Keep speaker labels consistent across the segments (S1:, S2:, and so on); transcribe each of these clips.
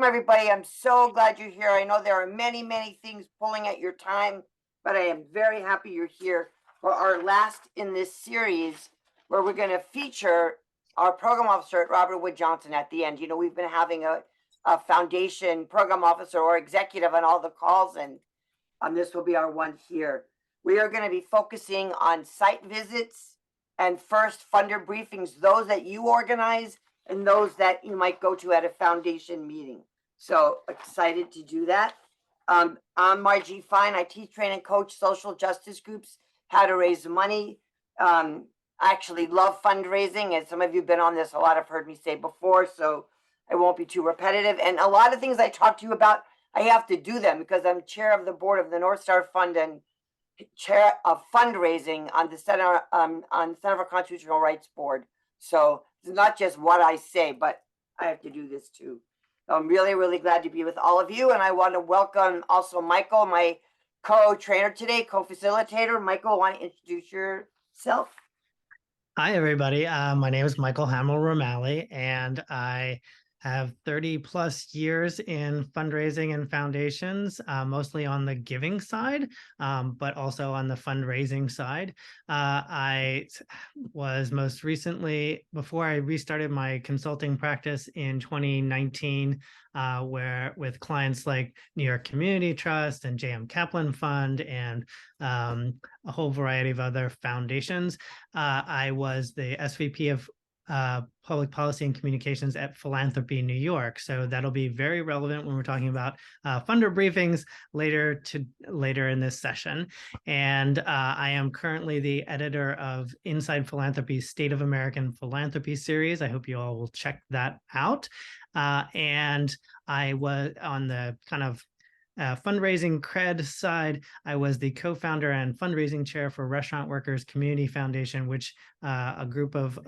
S1: Welcome, everybody. I'm so glad you're here. I know there are many, many things pulling at your time, but I am very happy you're here for our last in this series, where we're going to feature our program officer at Robert Wood Johnson at the end. You know, we've been having a foundation program officer or executive on all the calls, and this will be our one here. We are going to be focusing on site visits and first funder briefings, those that you organize and those that you might go to at a foundation meeting. So excited to do that. I'm Margie Fine. I teach, train, and coach social justice groups how to raise money. I actually love fundraising, as some of you have been on this, a lot have heard me say before, so I won't be too repetitive. And a lot of things I talk to you about, I have to do them because I'm chair of the board of the North Star Fund and chair of fundraising on the Center for Constitutional Rights Board. So it's not just what I say, but I have to do this too. So I'm really, really glad to be with all of you. And I want to welcome also Michael, my co-trainer today, co-facilitator. Michael, want to introduce yourself?
S2: Hi, everybody. My name is Michael Hamill-Romali, and I have 30 plus years in fundraising and foundations, mostly on the giving side, but also on the fundraising side. I was most recently, before I restarted my consulting practice in 2019, where with clients like New York Community Trust and J.M. Kaplan Fund and a whole variety of other foundations. I was the SVP of public policy and communications at Philanthropy New York. So that'll be very relevant when we're talking about funder briefings later in this session. And I am currently the editor of Inside Philanthropy's State of American Philanthropy series. I hope you all will check that out. And I was on the kind of fundraising cred side. I was the co-founder and fundraising chair for Restaurant Workers Community Foundation, which a group of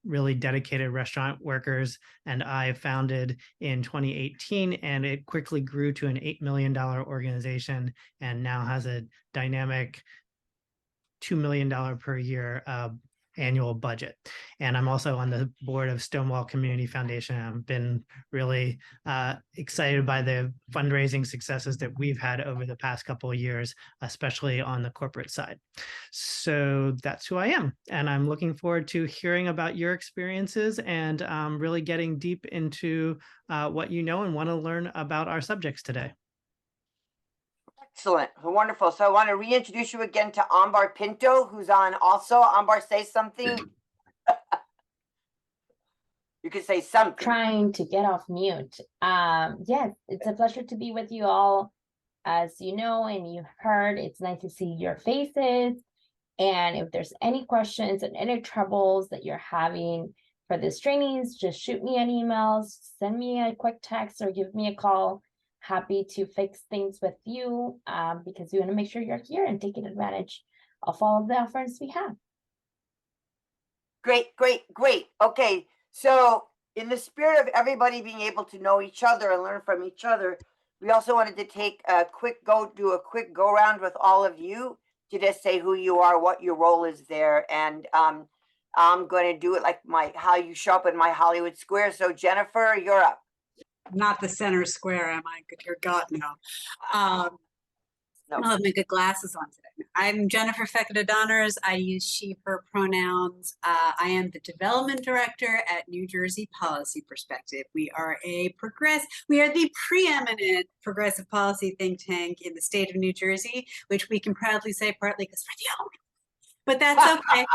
S2: really dedicated restaurant workers and I founded in 2018, and it quickly grew to an $8 million organization and now has a dynamic $2 million per year annual budget. And I'm also on the board of Stonewall Community Foundation. I've been really excited by the fundraising successes that we've had over the past couple of years, especially on the corporate side. So that's who I am. And I'm looking forward to hearing about your experiences and really getting deep into what you know and want to learn about our subjects today.
S1: Excellent. Wonderful. So I want to reintroduce you again to Ambar Pinto, who's on also. Ambar, say something. You could say something.
S3: Trying to get off mute. Yes, it's a pleasure to be with you all. As you know and you've heard, it's nice to see your faces. And if there's any questions and any troubles that you're having for this trainings, just shoot me an email, send me a quick text, or give me a call. Happy to fix things with you because we want to make sure you're here and taking advantage of all of the offerings we have.
S1: Great, great, great. Okay, so in the spirit of everybody being able to know each other and learn from each other, we also wanted to take a quick go around with all of you to just say who you are, what your role is there, and I'm going to do it like how you show up in my Hollywood Square. So Jennifer, you're up.
S4: Not the center square, am I? Dear God, no.
S1: No.
S4: I'll have my good glasses on today. I'm Jennifer Fekete-Donners. I use she, her pronouns. I am the development director at New Jersey Policy Perspective. We are the preeminent progressive policy think tank in the state of New Jersey, which we can proudly say partly because we're the only. But that's okay.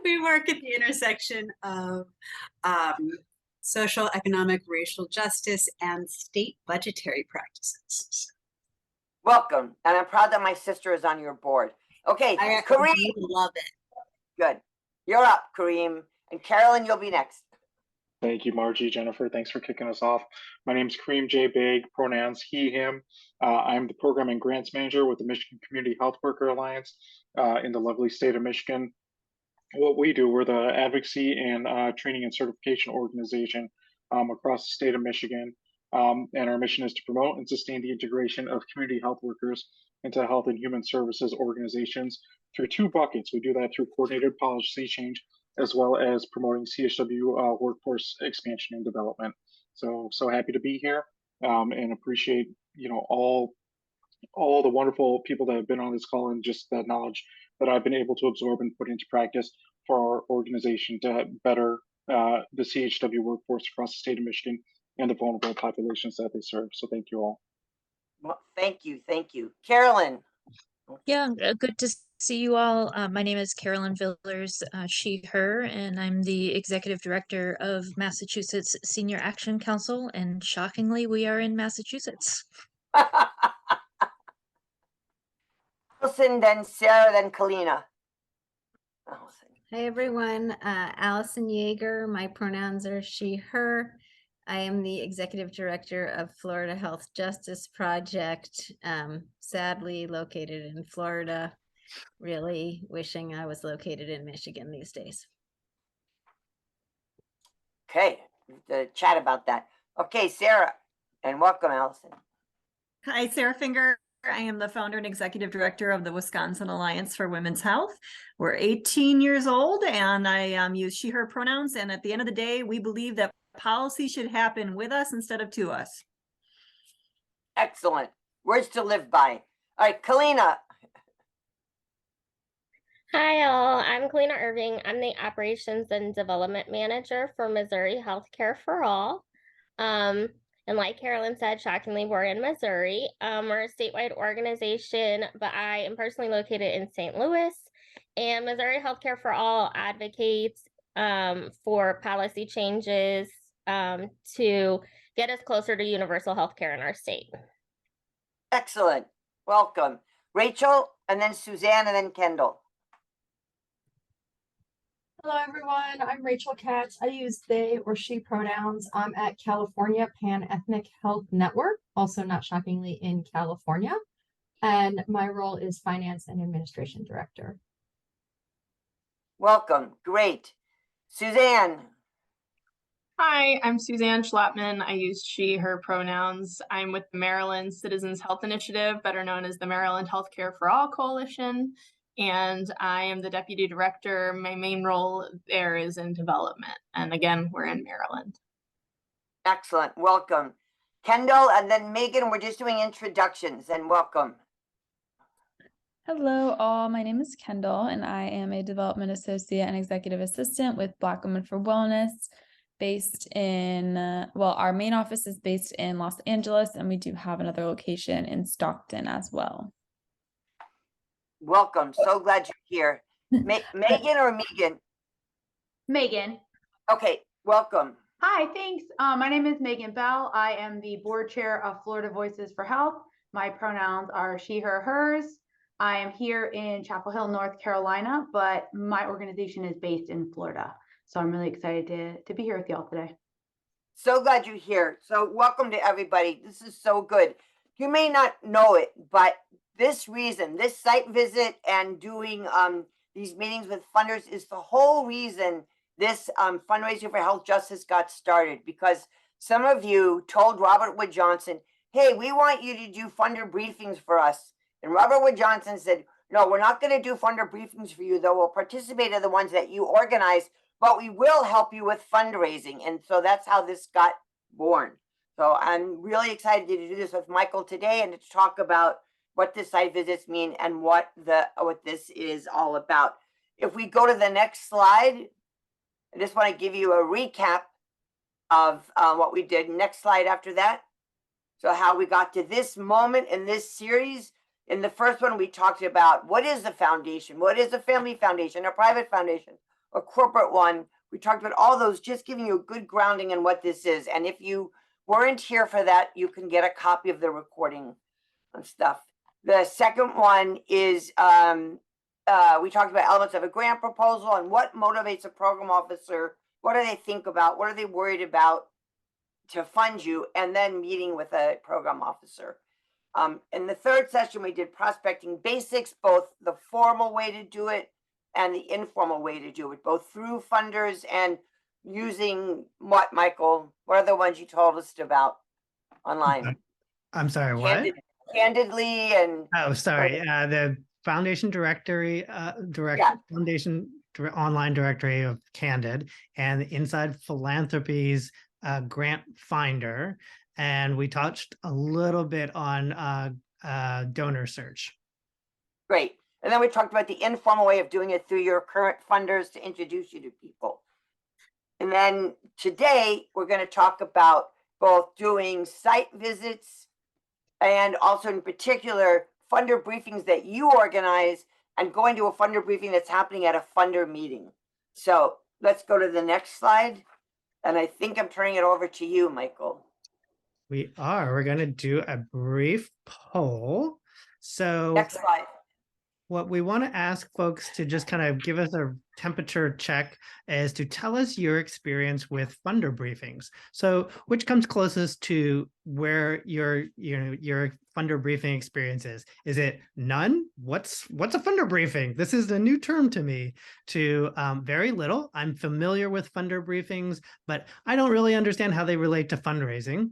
S4: We work at the intersection of social, economic, racial justice, and state budgetary practices.
S1: Welcome, and I'm proud that my sister is on your board. Okay, Kareem.
S4: Love it.
S1: Good. You're up, Kareem. And Carolyn, you'll be next.
S5: Thank you, Margie. Jennifer, thanks for kicking us off. My name is Kareem J. Big, pronouns he, him. I'm the program and grants manager with the Michigan Community Health Worker Alliance in the lovely state of Michigan. What we do, we're the advocacy and training and certification organization across the state of Michigan. And our mission is to promote and sustain the integration of community health workers into health and human services organizations through two buckets. We do that through coordinated policy change as well as promoting CHW workforce expansion and development. So happy to be here, and appreciate all the wonderful people that have been on this call, and just the knowledge that I've been able to absorb and put into practice for our organization to better the CHW workforce across the state of Michigan and the vulnerable populations that they serve. So thank you all.
S1: Well, thank you. Thank you. Carolyn.
S6: Yeah, good to see you all. My name is Carolyn Villers, she, her, and I'm the executive director of Massachusetts Senior Action Council. And shockingly, we are in Massachusetts.
S1: Allison, then Sarah, then Kalina. Allison.
S7: Hi, everyone. Allison Yeager. My pronouns are she, her. I am the executive director of Florida Health Justice Project, sadly located in Florida. Really wishing I was located in Michigan these days.
S1: Okay, the chat about that. Okay, Sarah, and welcome, Allison.
S8: Hi, Sarah Finger. I am the founder and executive director of the Wisconsin Alliance for Women's Health. We're 18 years old, and I use she, her pronouns. And at the end of the day, we believe that policy should happen with us instead of to us.
S1: Excellent. Words to live by. All right, Kalina.
S9: Hi, all. I'm Kalina Irving. I'm the Operations and Development Manager for Missouri Healthcare for All. And like Carolyn said, shockingly, we're in Missouri. We're a statewide organization, but I am personally located in St. Louis. And Missouri Healthcare for All advocates for policy changes to get us closer to universal healthcare in our state.
S1: Excellent. Welcome. Rachel, and then Suzanne, and then Kendall.
S10: Hello, everyone. I'm Rachel Katz. I use they or she pronouns. I'm at California Pan-Ethnic Health Network, also not shockingly in California. And my role is Finance and Administration Director.
S1: Welcome. Great. Suzanne.
S11: Hi, I'm Suzanne Schlappman. I use she, her pronouns. I'm with the Maryland Citizens Health Initiative, better known as the Maryland Healthcare for All Coalition. And I am the deputy director. My main role there is in development. And again, we're in Maryland.
S1: Excellent. Welcome. Kendall, and then Megan. We're just doing introductions, and welcome.
S12: Hello, all. My name is Kendall, and I am a development associate and executive assistant with Black Women for Wellness, based in, well, our main office is based in Los Angeles, and we do have another location in Stockton as well.
S1: Welcome. So glad you're here. Megan or Megan?
S13: Megan.
S1: Okay, welcome.
S13: Hi, thanks. My name is Megan Bell. I am the board chair of Florida Voices for Health. My pronouns are she, her, hers. I am here in Chapel Hill, North Carolina, but my organization is based in Florida. So I'm really excited to be here with y'all today.
S1: So glad you're here. So welcome to everybody. This is so good. You may not know it, but this reason, this site visit and doing these meetings with funders is the whole reason this fundraising for health justice got started, because some of you told Robert Wood Johnson, hey, we want you to do funder briefings for us. And Robert Wood Johnson said, no, we're not going to do funder briefings for you, though we'll participate in the ones that you organize, but we will help you with fundraising. And so that's how this got born. So I'm really excited to do this with Michael today and to talk about what the site visits mean and what this is all about. If we go to the next slide, I just want to give you a recap of what we did. Next slide after that. So how we got to this moment in this series. In the first one, we talked about what is a foundation, what is a family foundation, a private foundation, a corporate one. We talked about all those, just giving you a good grounding in what this is. And if you weren't here for that, you can get a copy of the recording and stuff. The second one is we talked about elements of a grant proposal and what motivates a program officer. What do they think about? What are they worried about to fund you? And then meeting with a program officer. In the third session, we did prospecting basics, both the formal way to do it and the informal way to do it, both through funders and using what, Michael? What are the ones you told us about online?
S2: I'm sorry, what?
S1: Candidly and
S2: oh, sorry, the foundation directory,
S1: Yeah.
S2: foundation online directory of Candid and inside Philanthropy's grant finder. And we touched a little bit on donor search.
S1: Great. And then we talked about the informal way of doing it through your current funders to introduce you to people. And then today we're going to talk about both doing site visits and also in particular funder briefings that you organize and going to a funder briefing that's happening at a funder meeting. So let's go to the next slide. And I think I'm turning it over to you, Michael.
S2: We're going to do a brief poll. So
S1: next slide.
S2: What we want to ask folks to just kind of give us a temperature check is to tell us your experience with funder briefings. So which comes closest to where your funder briefing experience is? Is it none? What's a funder briefing? This is a new term to me. To very little. I'm familiar with funder briefings, but I don't really understand how they relate to fundraising.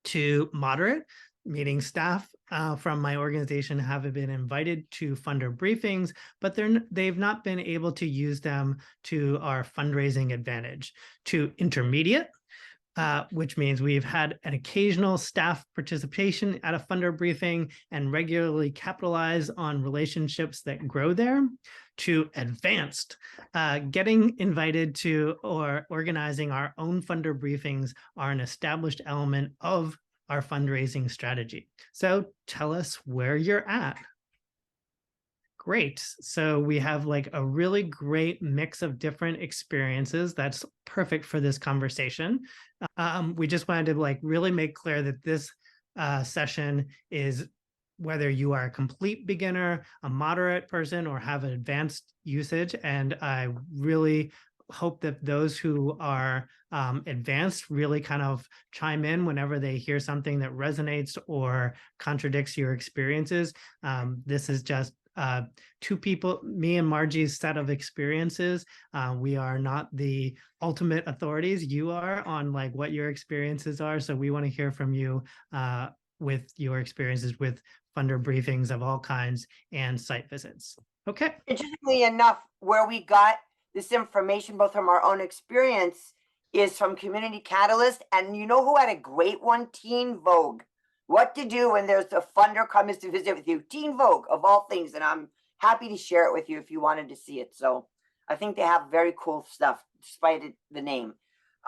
S2: To moderate, meaning staff from my organization have been invited to funder briefings, but they've not been able to use them to our fundraising advantage. To intermediate, which means we've had an occasional staff participation at a funder briefing and regularly capitalize on relationships that grow there. To advanced, getting invited to or organizing our own funder briefings are an established element of our fundraising strategy. So tell us where you're at. Great. So we have like a really great mix of different experiences. That's perfect for this conversation. We just wanted to like really make clear that this session is whether you are a complete beginner, a moderate person, or have an advanced usage. And I really hope that those who are advanced really kind of chime in whenever they hear something that resonates or contradicts your experiences. This is just two people, me and Margie's set of experiences. We are not the ultimate authorities. You are on like what your experiences are. So we want to hear from you with your experiences with funder briefings of all kinds and site visits. Okay.
S1: Interestingly enough, where we got this information, both from our own experience, is from Community Catalyst. And you know who had a great one? Teen Vogue. What to do when there's a funder comes to visit with you. Teen Vogue, of all things. And I'm happy to share it with you if you wanted to see it. So I think they have very cool stuff, despite the name.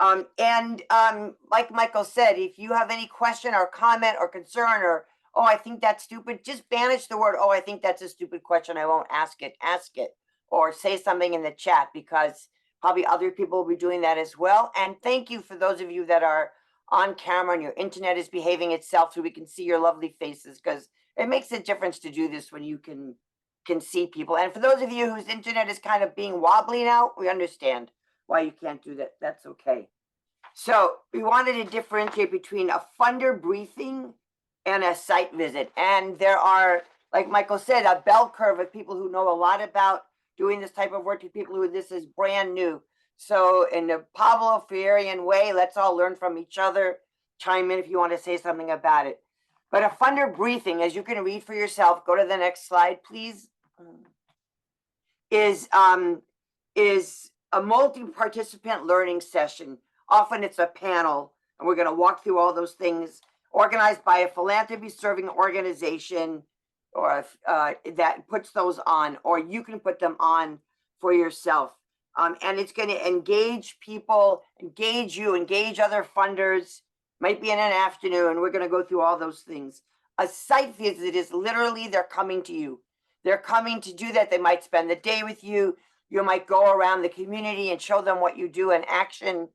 S1: Like Michael said, if you have any question or comment or concern or, oh, I think that's stupid, just banish the word, oh, I think that's a stupid question, I won't ask it. Ask it. Or say something in the chat, because probably other people will be doing that as well. And thank you for those of you that are on camera and your internet is behaving itself so we can see your lovely faces, because it makes a difference to do this when you can see people. And for those of you whose internet is kind of being wobbly now, we understand why you can't do that. That's okay. So we wanted to differentiate between a funder briefing and a site visit. And there are, like Michael said, a bell curve of people who know a lot about doing this type of work to people who this is brand new. So in the Pablo Freirian way, let's all learn from each other. Chime in if you want to say something about it. But a funder briefing, as you can read for yourself, go to the next slide, please, is a multi-participant learning session. Often it's a panel, and we're going to walk through all those things, organized by a philanthropy-serving organization, or that puts those on, or you can put them on for yourself. And it's going to engage people, engage you, engage other funders. Might be in an afternoon. We're going to go through all those things. A site visit is literally they're coming to you. They're coming to do that. They might spend the day with you. You might go around the community and show them what you do in action.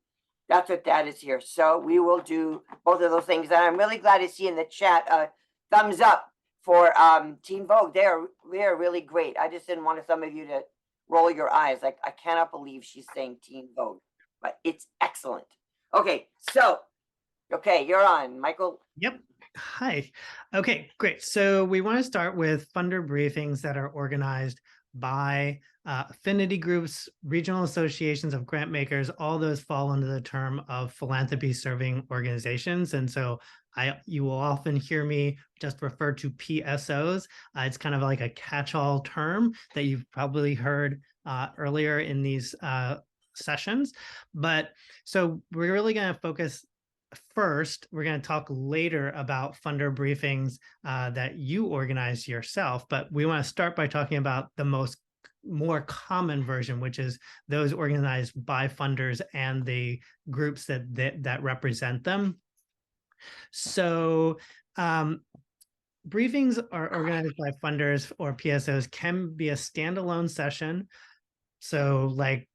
S1: That's what that is here. So we will do both of those things. And I'm really glad to see in the chat thumbs up for Teen Vogue. They're really great. I just didn't want some of you to roll your eyes. Like, I cannot believe she's saying Teen Vogue, but it's excellent. Okay, so, okay, you're on, Michael.
S2: Yep. Hi. Okay, great. So we want to start with funder briefings that are organized by affinity groups, regional associations of grant makers. All those fall under the term of philanthropy serving organizations. And so you will often hear me just refer to PSOs. It's kind of like a catch-all term that you've probably heard earlier in these sessions. But so we're really going to focus first. We're going to talk later about funder briefings that you organize yourself. But we want to start by talking about the more common version, which is those organized by funders and the groups that represent them. So briefings are organized by funders or PSOs, can be a standalone session. So like,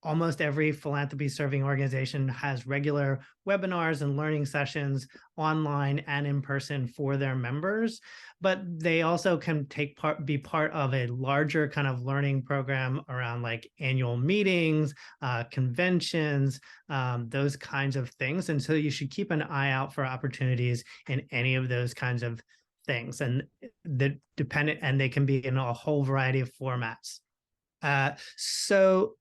S2: almost every philanthropy serving organization has regular webinars and learning sessions online and in person for their members, but they also can be part of a larger kind of learning program around like annual meetings, conventions, those kinds of things. And so you should keep an eye out for opportunities in any of those kinds of things. And they can be in a whole variety of formats. So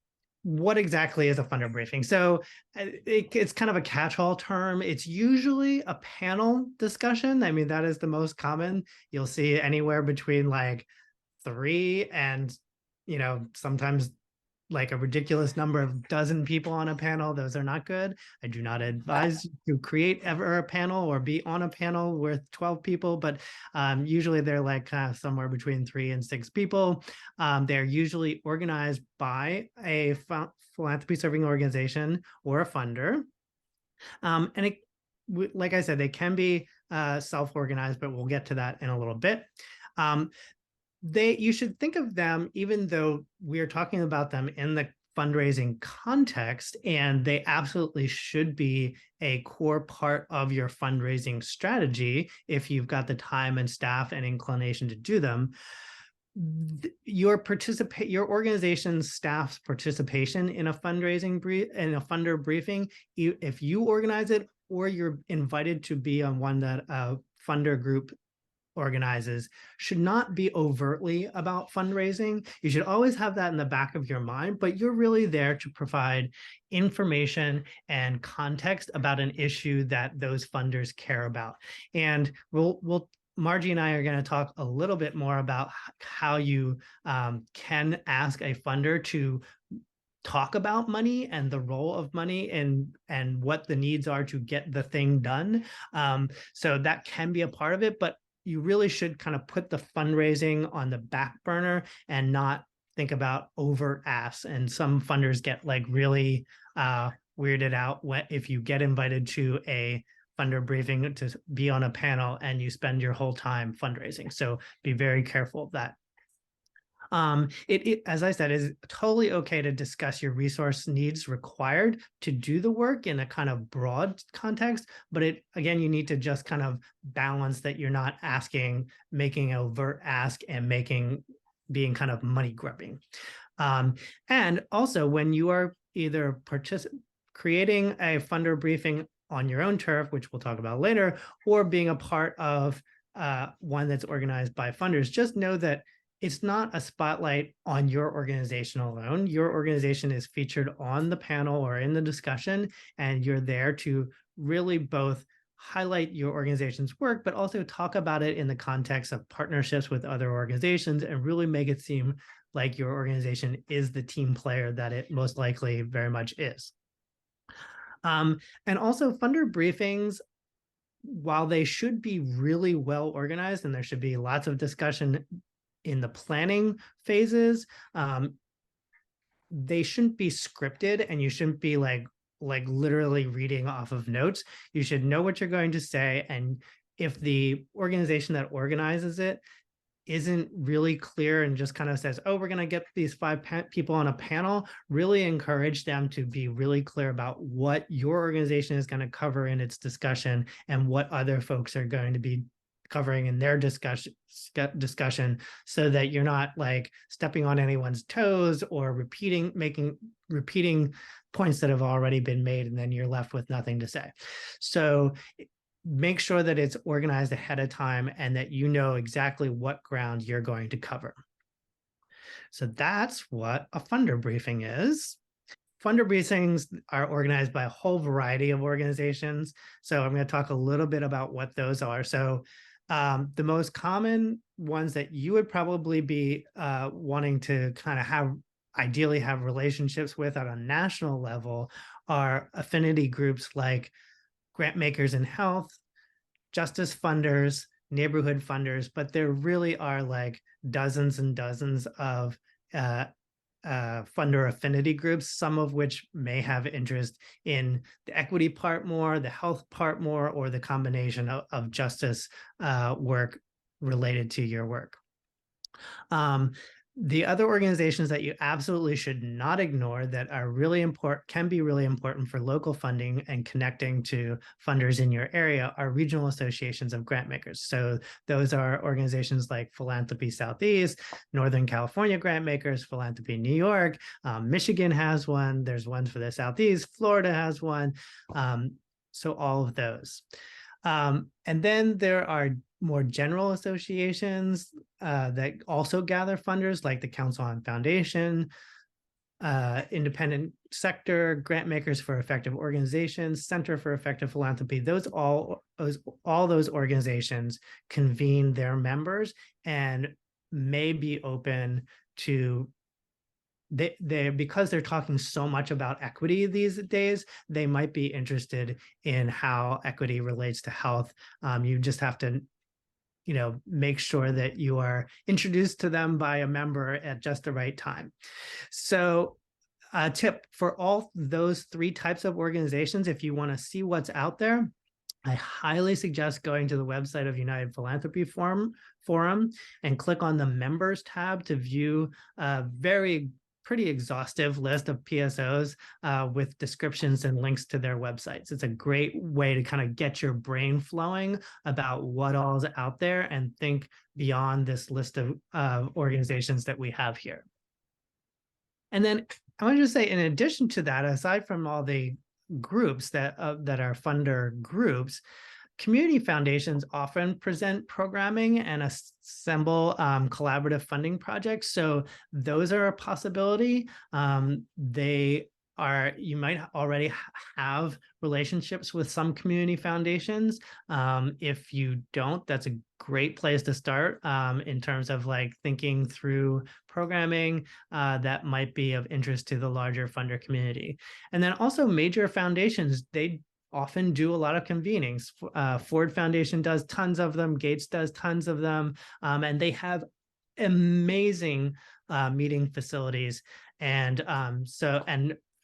S2: what exactly is a funder briefing? So it's kind of a catch-all term. It's usually a panel discussion. I mean, that is the most common. You'll see anywhere between like 3 and, sometimes like a ridiculous number of dozen people on a panel. Those are not good. I do not advise to create ever a panel or be on a panel with 12 people, but usually they're like somewhere between 3 and 6 people. They're usually organized by a philanthropy serving organization or a funder. And like I said, they can be self-organized, but we'll get to that in a little bit. You should think of them, even though we're talking about them in the fundraising context, and they absolutely should be a core part of your fundraising strategy if you've got the time and staff and inclination to do them. Your organization's staff's participation in a funder briefing, if you organize it or you're invited to be on one that a funder group organizes, should not be overtly about fundraising. You should always have that in the back of your mind, but you're really there to provide information and context about an issue that those funders care about. And Margie and I are going to talk a little bit more about how you can ask a funder to talk about money and the role of money and what the needs are to get the thing done. So that can be a part of it, but you really should kind of put the fundraising on the back burner and not think about overt asks. And some funders get like really weirded out if you get invited to a funder briefing to be on a panel and you spend your whole time fundraising. So be very careful of that. As I said, is totally okay to discuss your resource needs required to do the work in a kind of broad context, but again, you need to just kind of balance that you're not making an overt ask and being kind of money grubbing. And also when you are either creating a funder briefing on your own turf, which we'll talk about later, or being a part of one that's organized by funders, just know that it's not a spotlight on your organization alone. Your organization is featured on the panel or in the discussion, and you're there to really both highlight your organization's work, but also talk about it in the context of partnerships with other organizations and really make it seem like your organization is the team player that it most likely very much is. And also funder briefings, while they should be really well organized and there should be lots of discussion in the planning phases, they shouldn't be scripted and you shouldn't be like literally reading off of notes. You should know what you're going to say. And if the organization that organizes it isn't really clear and just kind of says, oh, we're going to get these 5 people on a panel, really encourage them to be really clear about what your organization is going to cover in its discussion and what other folks are going to be covering in their discussion, so that you're not like stepping on anyone's toes or repeating points that have already been made, and then you're left with nothing to say. So make sure that it's organized ahead of time and that you know exactly what ground you're going to cover. So that's what a funder briefing is. Funder briefings are organized by a whole variety of organizations. So I'm going to talk a little bit about what those are. So The most common ones that you would probably be wanting to kind of ideally have relationships with at a national level are affinity groups like grant makers in health, justice funders, neighborhood funders, but there really are like dozens and dozens of funder affinity groups, some of which may have interest in the equity part more, the health part more, or the combination of justice work related to your work. The other organizations that you absolutely should not ignore that are really important, can be really important for local funding and connecting to funders in your area are regional associations of grant makers. So those are organizations like Philanthropy Southeast, Northern California Grant Makers, Philanthropy New York, Michigan has one, there's one for the Southeast, Florida has one. So all of those. And then there are more general associations that also gather funders, like the Council on Foundation, Independent Sector, Grant Makers for Effective Organizations, Center for Effective Philanthropy. All those organizations convene their members and may be open to because they're talking so much about equity these days, they might be interested in how equity relates to health. You just have to, make sure that you are introduced to them by a member at just the right time. So a tip for all those three types of organizations, if you want to see what's out there, I highly suggest going to the website of United Philanthropy Forum and click on the members tab to view a pretty exhaustive list of PSOs with descriptions and links to their websites. It's a great way to kind of get your brain flowing about what all is out there and think beyond this list of organizations that we have here. And then I want to just say, in addition to that, aside from all the groups that are funder groups, community foundations often present programming and assemble collaborative funding projects. So those are a possibility. You might already have relationships with some community foundations. If you don't, that's a great place to start in terms of like thinking through programming that might be of interest to the larger funder community. And then also major foundations, they often do a lot of convenings. Ford Foundation does tons of them, Gates does tons of them, and they have amazing meeting facilities. And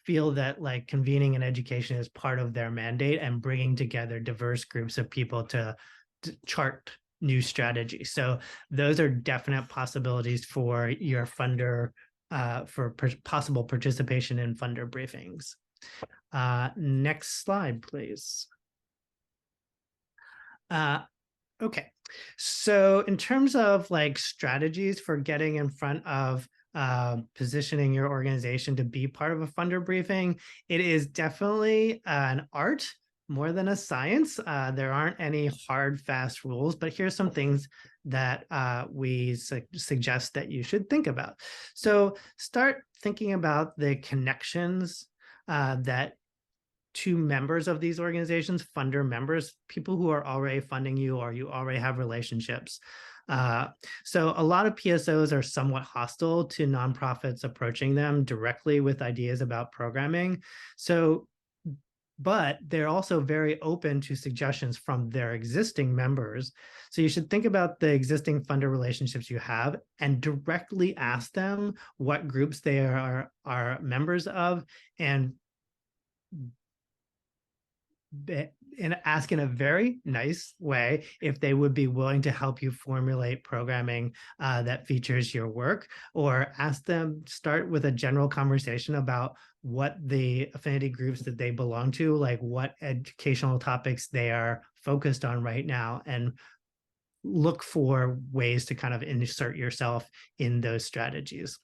S2: feel that like convening and education is part of their mandate and bringing together diverse groups of people to chart new strategies. So those are definite possibilities for your funder, for possible participation in funder briefings. Next slide, please. Okay, so in terms of like strategies for getting in front of positioning your organization to be part of a funder briefing, it is definitely an art more than a science. There aren't any hard, fast rules, but here's some things that we suggest that you should think about. So start thinking about the connections that to members of these organizations, funder members, people who are already funding you or you already have relationships. So a lot of PSOs are somewhat hostile to nonprofits approaching them directly with ideas about programming. But they're also very open to suggestions from their existing members. So you should think about the existing funder relationships you have and directly ask them what groups they are members of, and ask in a very nice way if they would be willing to help you formulate programming that features your work, or ask them, start with a general conversation about what the affinity groups that they belong to, like what educational topics they are focused on right now, and look for ways to kind of insert yourself in those strategies.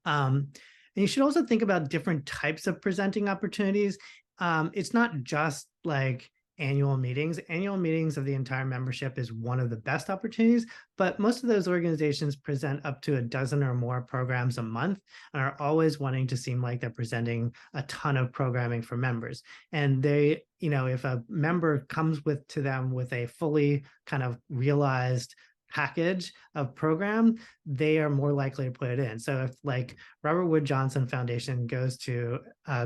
S2: And you should also think about different types of presenting opportunities. It's not just like annual meetings. Annual meetings of the entire membership is one of the best opportunities, but most of those organizations present up to a dozen or more programs a month and are always wanting to seem like they're presenting a ton of programming for members. And they, if a member comes to them with a fully kind of realized package of program, they are more likely to put it in. So if like Robert Wood Johnson Foundation goes to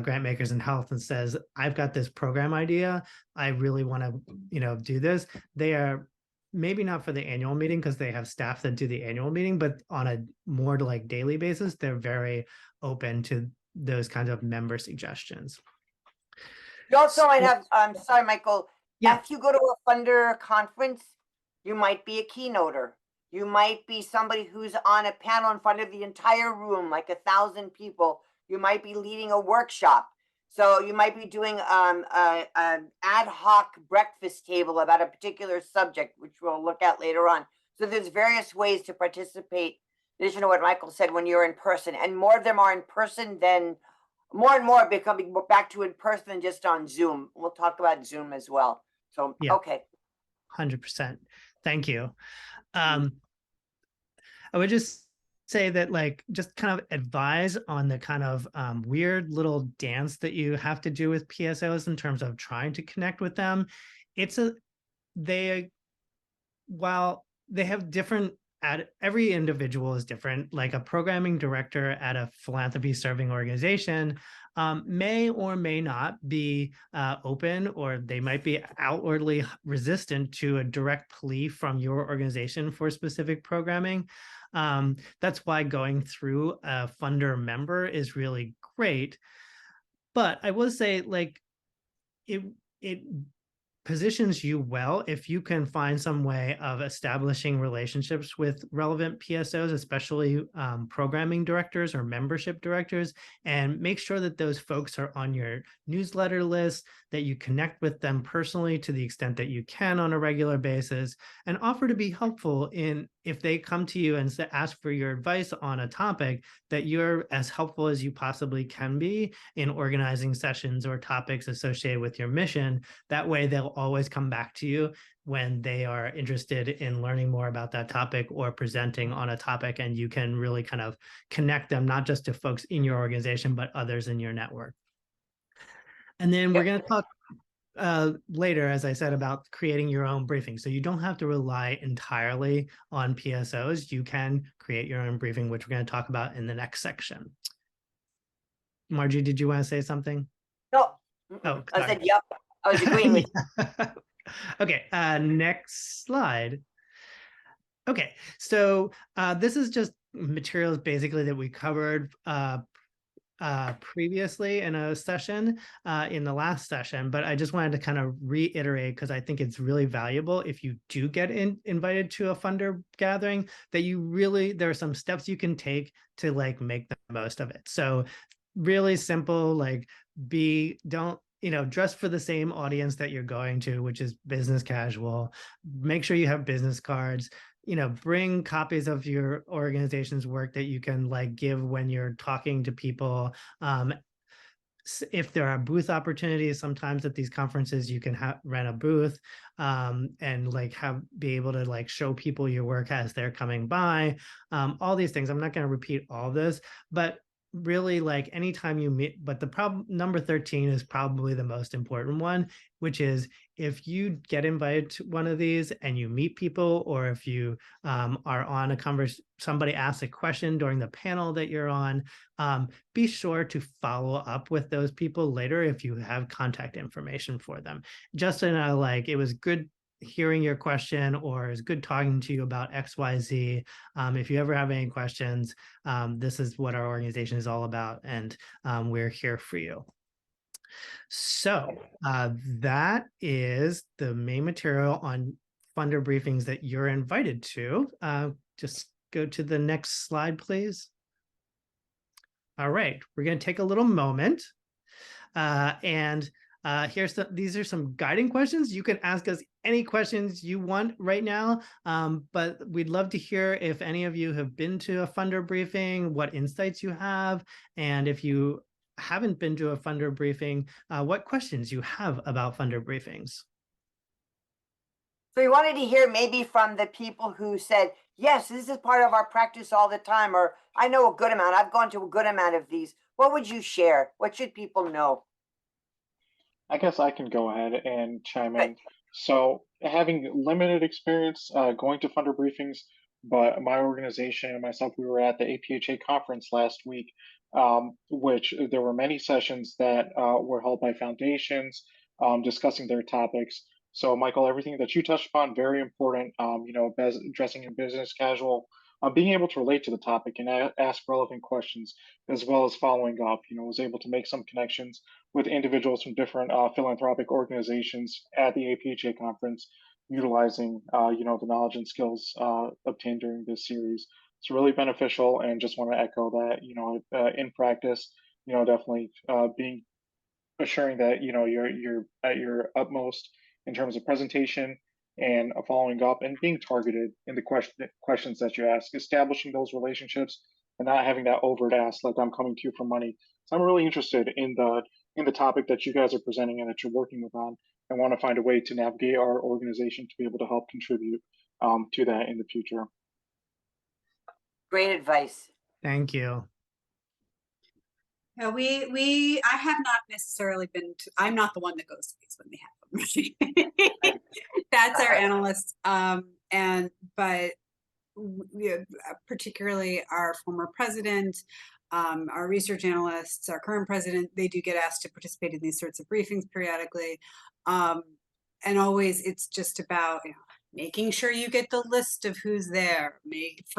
S2: grant makers in health and says, I've got this program idea, I really want to, do this, they are maybe not for the annual meeting because they have staff that do the annual meeting, but on a more like daily basis, they're very open to those kinds of member suggestions.
S1: You also might have, I'm sorry, Michael,
S2: Yeah.
S1: if you go to a funder conference, you might be a keynoter. You might be somebody who's on a panel in front of the entire room, like 1,000 people. You might be leading a workshop. So you might be doing an ad hoc breakfast table about a particular subject, which we'll look at later on. So there's various ways to participate. In addition to what Michael said, when you're in person, and more of them are in person than more and more becoming back to in person than just on Zoom. We'll talk about Zoom as well. So,
S2: yeah,
S1: okay.
S2: 100%. Thank you. I would just say that like just kind of advise on the kind of weird little dance that you have to do with PSOs in terms of trying to connect with them. While they have different, every individual is different. Like a programming director at a philanthropy serving organization may or may not be open, or they might be outwardly resistant to a direct plea from your organization for specific programming. That's why going through a funder member is really great. But I will say, like, it positions you well if you can find some way of establishing relationships with relevant PSOs, especially programming directors or membership directors, and make sure that those folks are on your newsletter list, that you connect with them personally to the extent that you can on a regular basis, and offer to be helpful if they come to you and ask for your advice on a topic, that you're as helpful as you possibly can be in organizing sessions or topics associated with your mission. That way they'll always come back to you when they are interested in learning more about that topic or presenting on a topic, and you can really kind of connect them, not just to folks in your organization, but others in your network. And then we're going to talk later, as I said, about creating your own briefing. So you don't have to rely entirely on PSOs. You can create your own briefing, which we're going to talk about in the next section. Margie, did you want to say something?
S1: No.
S2: Oh,
S1: I said, yep. I was agreeing with you.
S2: Okay, next slide. Okay, so this is just materials basically that we covered previously in a session in the last session, but I just wanted to kind of reiterate because I think it's really valuable if you do get invited to a funder gathering, that there are some steps you can take to like make the most of it. So really simple, like dress for the same audience that you're going to, which is business casual. Make sure you have business cards. Bring copies of your organization's work that you can like give when you're talking to people. If there are booth opportunities, sometimes at these conferences, you can rent a booth and like be able to like show people your work as they're coming by. All these things. I'm not going to repeat all of this, but really like anytime you meet, but the problem number 13 is probably the most important one, which is if you get invited to one of these and you meet people, or if you are on a conversation, somebody asks a question during the panel that you're on, be sure to follow up with those people later if you have contact information for them. Just in a like, it was good hearing your question, or it's good talking to you about XYZ. If you ever have any questions, this is what our organization is all about, and we're here for you. So that is the main material on funder briefings that you're invited to. Just go to the next slide, please. All right, we're going to take a little moment and these are some guiding questions. You can ask us any questions you want right now, but we'd love to hear if any of you have been to a funder briefing, what insights you have, and if you haven't been to a funder briefing, what questions you have about funder briefings.
S1: So we wanted to hear maybe from the people who said, yes, this is part of our practice all the time, or I know a good amount, I've gone to a good amount of these. What would you share? What should people know?
S5: I guess I can go ahead and chime
S1: Good.
S5: in. So, having limited experience going to funder briefings, but my organization and myself, we were at the APHA conference last week, which there were many sessions that were held by foundations discussing their topics. So, Michael, everything that you touched upon, very important. Dressing in business casual, being able to relate to the topic and ask relevant questions, as well as following up. Was able to make some connections with individuals from different philanthropic organizations at the APHA conference, utilizing the knowledge and skills obtained during this series. It's really beneficial, and just want to echo that. In practice, definitely being assuring that you're at your utmost in terms of presentation and following up and being targeted in the questions that you ask, establishing those relationships and not having that overt ask like I'm coming to you for money. So I'm really interested in the topic that you guys are presenting and that you're working with on, and want to find a way to navigate our organization to be able to help contribute to that in the future.
S1: Great advice.
S2: Thank you.
S4: Yeah, I have not necessarily been to, I'm not the one that goes to these when they have them. That's our analyst. But particularly our former president, our research analysts, our current president, they do get asked to participate in these sorts of briefings periodically. And always it's just about, making sure you get the list of who's there.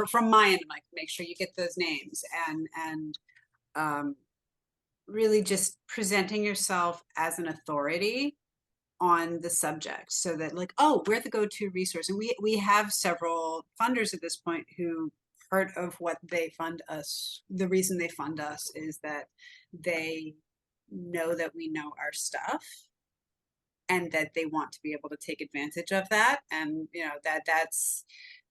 S4: From my end, like, make sure you get those names and really just presenting yourself as an authority on the subject, so that, like, oh, we're the go-to resource. And we have several funders at this point who, part of what they fund us, the reason they fund us is that they know that we know our stuff and that they want to be able to take advantage of that. And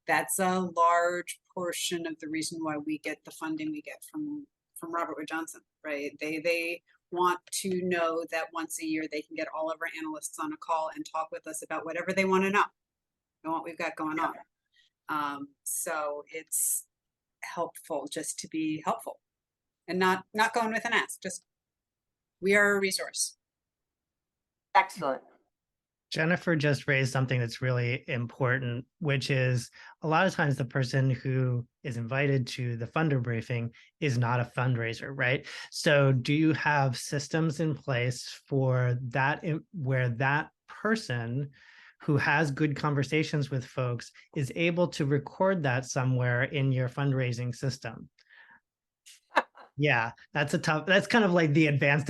S4: that's a large portion of the reason why we get the funding we get from Robert Wood Johnson, right? They want to know that once a year they can get all of our analysts on a call and talk with us about whatever they want to know and what we've got going on. So it's helpful just to be helpful and not going with an ask. Just, we are a resource.
S1: Excellent.
S2: Jennifer just raised something that's really important, which is a lot of times the person who is invited to the funder briefing is not a fundraiser, right? So do you have systems in place for that, where that person who has good conversations with folks is able to record that somewhere in your fundraising system? Yeah, that's kind of like the advanced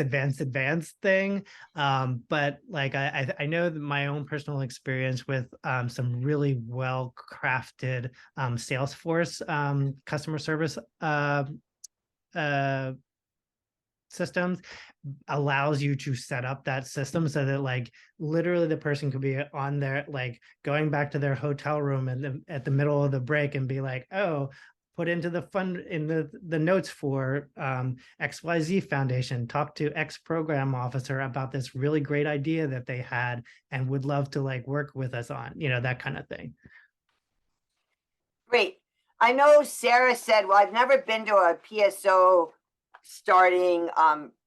S2: thing. But like I know that my own personal experience with some really well-crafted Salesforce customer service systems allows you to set up that system so that, like, literally the person could be on their, like, going back to their hotel room and at the middle of the break and be like, oh, put into the fund in the notes for XYZ Foundation, talk to X program officer about this really great idea that they had and would love to, like, work with us on, that kind of thing.
S1: Great. I know Sarah said, well, I've never been to a PSO starting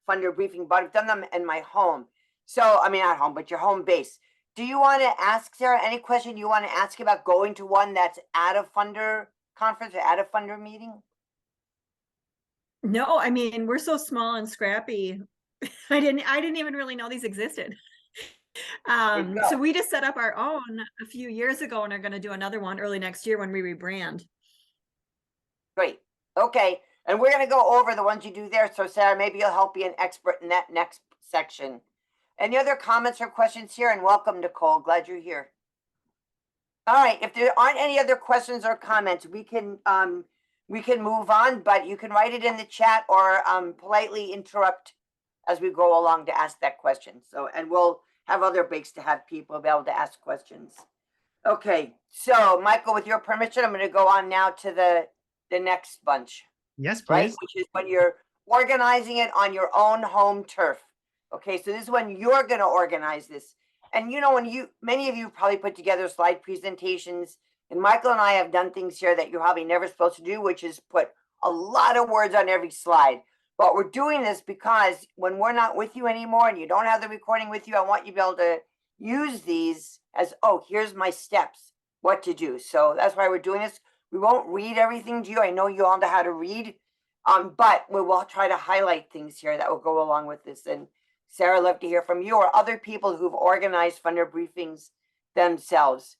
S1: funder briefing, but I've done them in my home. So, I mean, not home, but your home base. Do you want to ask Sarah any question you want to ask about going to one that's at a funder conference or at a funder meeting?
S8: No, I mean, we're so small and scrappy. I didn't even really know these existed. So we just set up our own a few years ago and are going to do another one early next year when we rebrand.
S1: Great. Okay. And we're going to go over the ones you do there. So Sarah, maybe you'll help be an expert in that next section. Any other comments or questions here? And welcome, Nicole. Glad you're here. All right. If there aren't any other questions or comments, we can move on, but you can write it in the chat or politely interrupt as we go along to ask that question. So, and we'll have other breaks to have people be able to ask questions. Okay. So Michael, with your permission, I'm going to go on now to the next bunch.
S2: Yes, please.
S1: Right? Which is when you're organizing it on your own home turf. Okay, so this is when you're going to organize this. And you know, many of you probably put together slide presentations, and Michael and I have done things here that you're probably never supposed to do, which is put a lot of words on every slide. But we're doing this because when we're not with you anymore and you don't have the recording with you, I want you to be able to use these as, oh, here's my steps, what to do. So that's why we're doing this. We won't read everything to you. I know you all know how to read, but we will try to highlight things here that will go along with this. And Sarah, I'd love to hear from you or other people who've organized funder briefings themselves.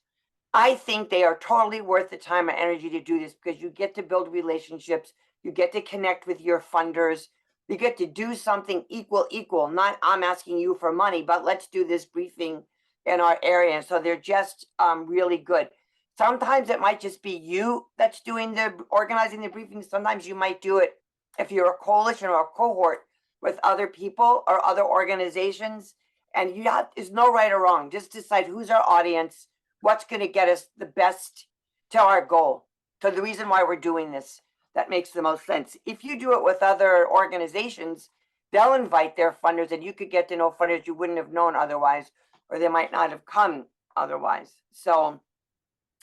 S1: I think they are totally worth the time and energy to do this because you get to build relationships, you get to connect with your funders, you get to do something equal, not I'm asking you for money, but let's do this briefing in our area. So they're just really good. Sometimes it might just be you that's doing the organizing the briefing. Sometimes you might do it if you're a coalition or a cohort with other people or other organizations. And there's no right or wrong. Just decide who's our audience, what's going to get us the best to our goal, to the reason why we're doing this. That makes the most sense. If you do it with other organizations, they'll invite their funders and you could get to know funders you wouldn't have known otherwise, or they might not have come otherwise. So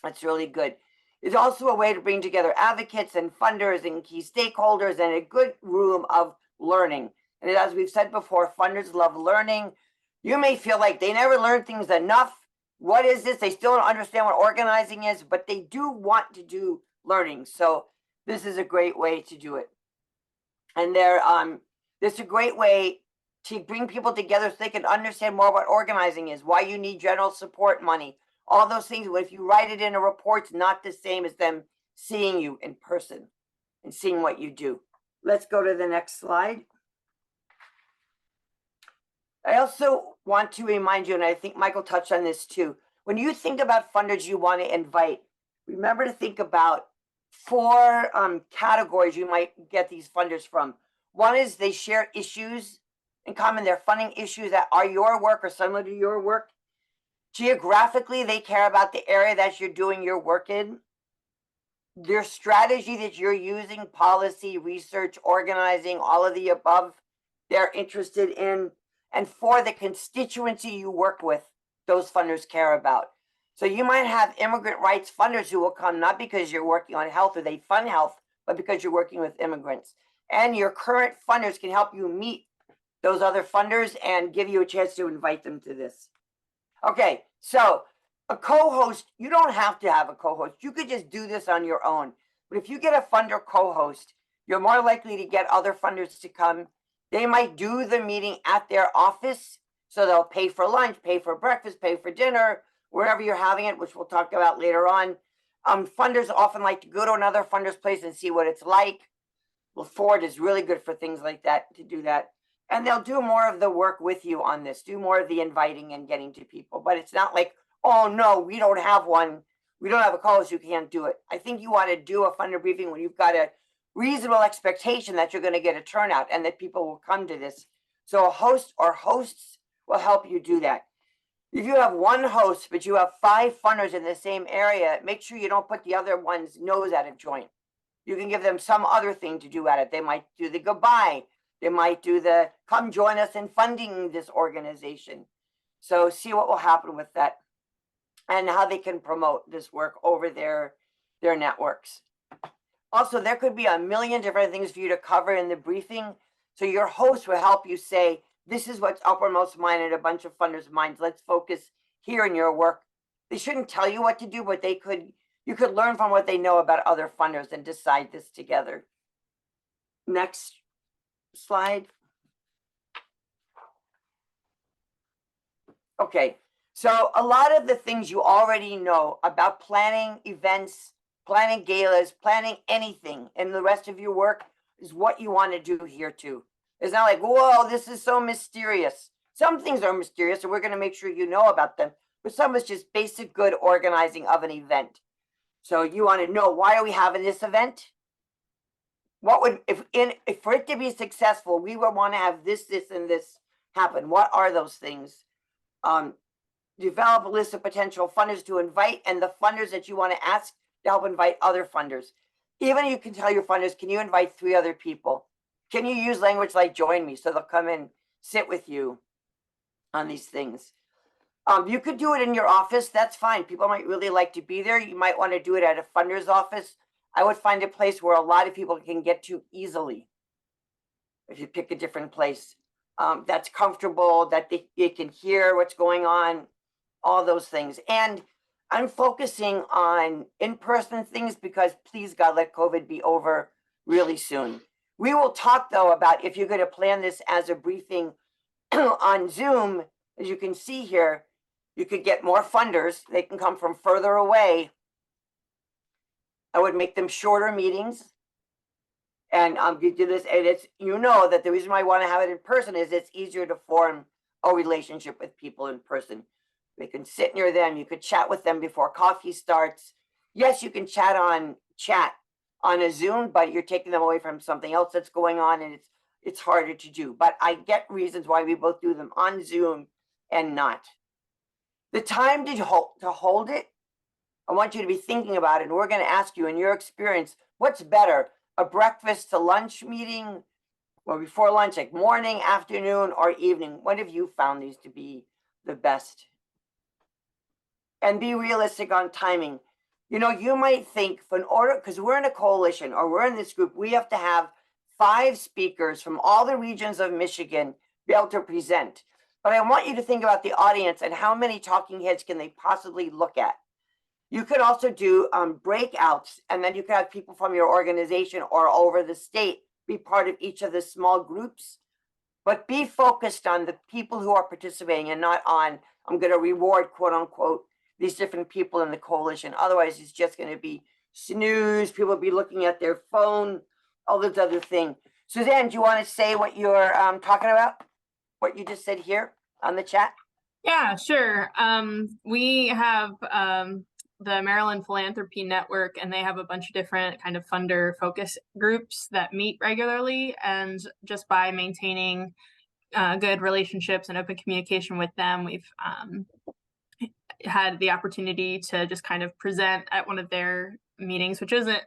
S1: that's really good. It's also a way to bring together advocates and funders and key stakeholders and a good room of learning. And as we've said before, funders love learning. You may feel like they never learn things enough. What is this? They still don't understand what organizing is, but they do want to do learning. So this is a great way to do it. And this is a great way to bring people together so they can understand more what organizing is, why you need general support money, all those things. If you write it in a report, it's not the same as them seeing you in person and seeing what you do. Let's go to the next slide. I also want to remind you, and I think Michael touched on this too, when you think about funders you want to invite, remember to think about 4 categories you might get these funders from. One is they share issues in common. They're funding issues that are your work or similar to your work. Geographically, they care about the area that you're doing your work in. Their strategy that you're using, policy, research, organizing, all of the above, they're interested in. And for the constituency you work with, those funders care about. So you might have immigrant rights funders who will come not because you're working on health or they fund health, but because you're working with immigrants. And your current funders can help you meet those other funders and give you a chance to invite them to this. Okay, so a co-host, you don't have to have a co-host. You could just do this on your own. But if you get a funder co-host, you're more likely to get other funders to come. They might do the meeting at their office. So they'll pay for lunch, pay for breakfast, pay for dinner, wherever you're having it, which we'll talk about later on. Funders often like to go to another funder's place and see what it's like. Well, Ford is really good for things like that, to do that. And they'll do more of the work with you on this, do more of the inviting and getting to people. But it's not like, oh, no, we don't have one. We don't have a co-host, you can't do it. I think you want to do a funder briefing when you've got a reasonable expectation that you're going to get a turnout and that people will come to this. So a host or hosts will help you do that. If you have one host, but you have 5 funders in the same area, make sure you don't put the other one's nose out of joint. You can give them some other thing to do at it. They might do the goodbye. They might do the come join us in funding this organization. So see what will happen with that and how they can promote this work over their networks. Also, there could be a million different things for you to cover in the briefing. So your host will help you say, this is what's uppermost mind in a bunch of funders' minds. Let's focus here in your work. They shouldn't tell you what to do, but you could learn from what they know about other funders and decide this together. Next slide. Okay, so a lot of the things you already know about planning events, planning galas, planning anything in the rest of your work is what you want to do here too. It's not like, whoa, this is so mysterious. Some things are mysterious, and we're going to make sure you know about them. But some is just basic good organizing of an event. So you want to know, why are we having this event? What would, if for it to be successful, we would want to have this, and this happen. What are those things? Develop a list of potential funders to invite and the funders that you want to ask to help invite other funders. Even you can tell your funders, can you invite 3 other people? Can you use language like join me so they'll come and sit with you on these things? You could do it in your office. That's fine. People might really like to be there. You might want to do it at a funder's office. I would find a place where a lot of people can get to easily. If you pick a different place that's comfortable, that they can hear what's going on, all those things. And I'm focusing on in-person things because please God, let COVID be over really soon. We will talk though about if you're going to plan this as a briefing on Zoom, as you can see here, you could get more funders. They can come from further away. I would make them shorter meetings. And you do this, and it's, you know, that the reason why I want to have it in person is it's easier to form a relationship with people in person. They can sit near them. You could chat with them before coffee starts. Yes, you can chat on a Zoom, but you're taking them away from something else that's going on, and it's harder to do. But I get reasons why we both do them on Zoom and not. The time to hold it, I want you to be thinking about it, and we're going to ask you, in your experience, what's better, a breakfast to lunch meeting, or before lunch, like morning, afternoon, or evening? What have you found these to be the best? And be realistic on timing. You know, you might think because we're in a coalition or we're in this group, we have to have 5 speakers from all the regions of Michigan be able to present. But I want you to think about the audience and how many talking heads can they possibly look at. You could also do breakouts, and then you could have people from your organization or over the state be part of each of the small groups. But be focused on the people who are participating and not on, I'm going to reward, quote unquote, these different people in the coalition. Otherwise, it's just going to be snooze. People will be looking at their phone, all those other things. Suzanne, do you want to say what you're talking about? What you just said here on the chat?
S11: Yeah, sure. We have the Maryland Philanthropy Network, and they have a bunch of different kind of funder focus groups that meet regularly. And just by maintaining good relationships and open communication with them, we've had the opportunity to just kind of present at one of their meetings, which isn't,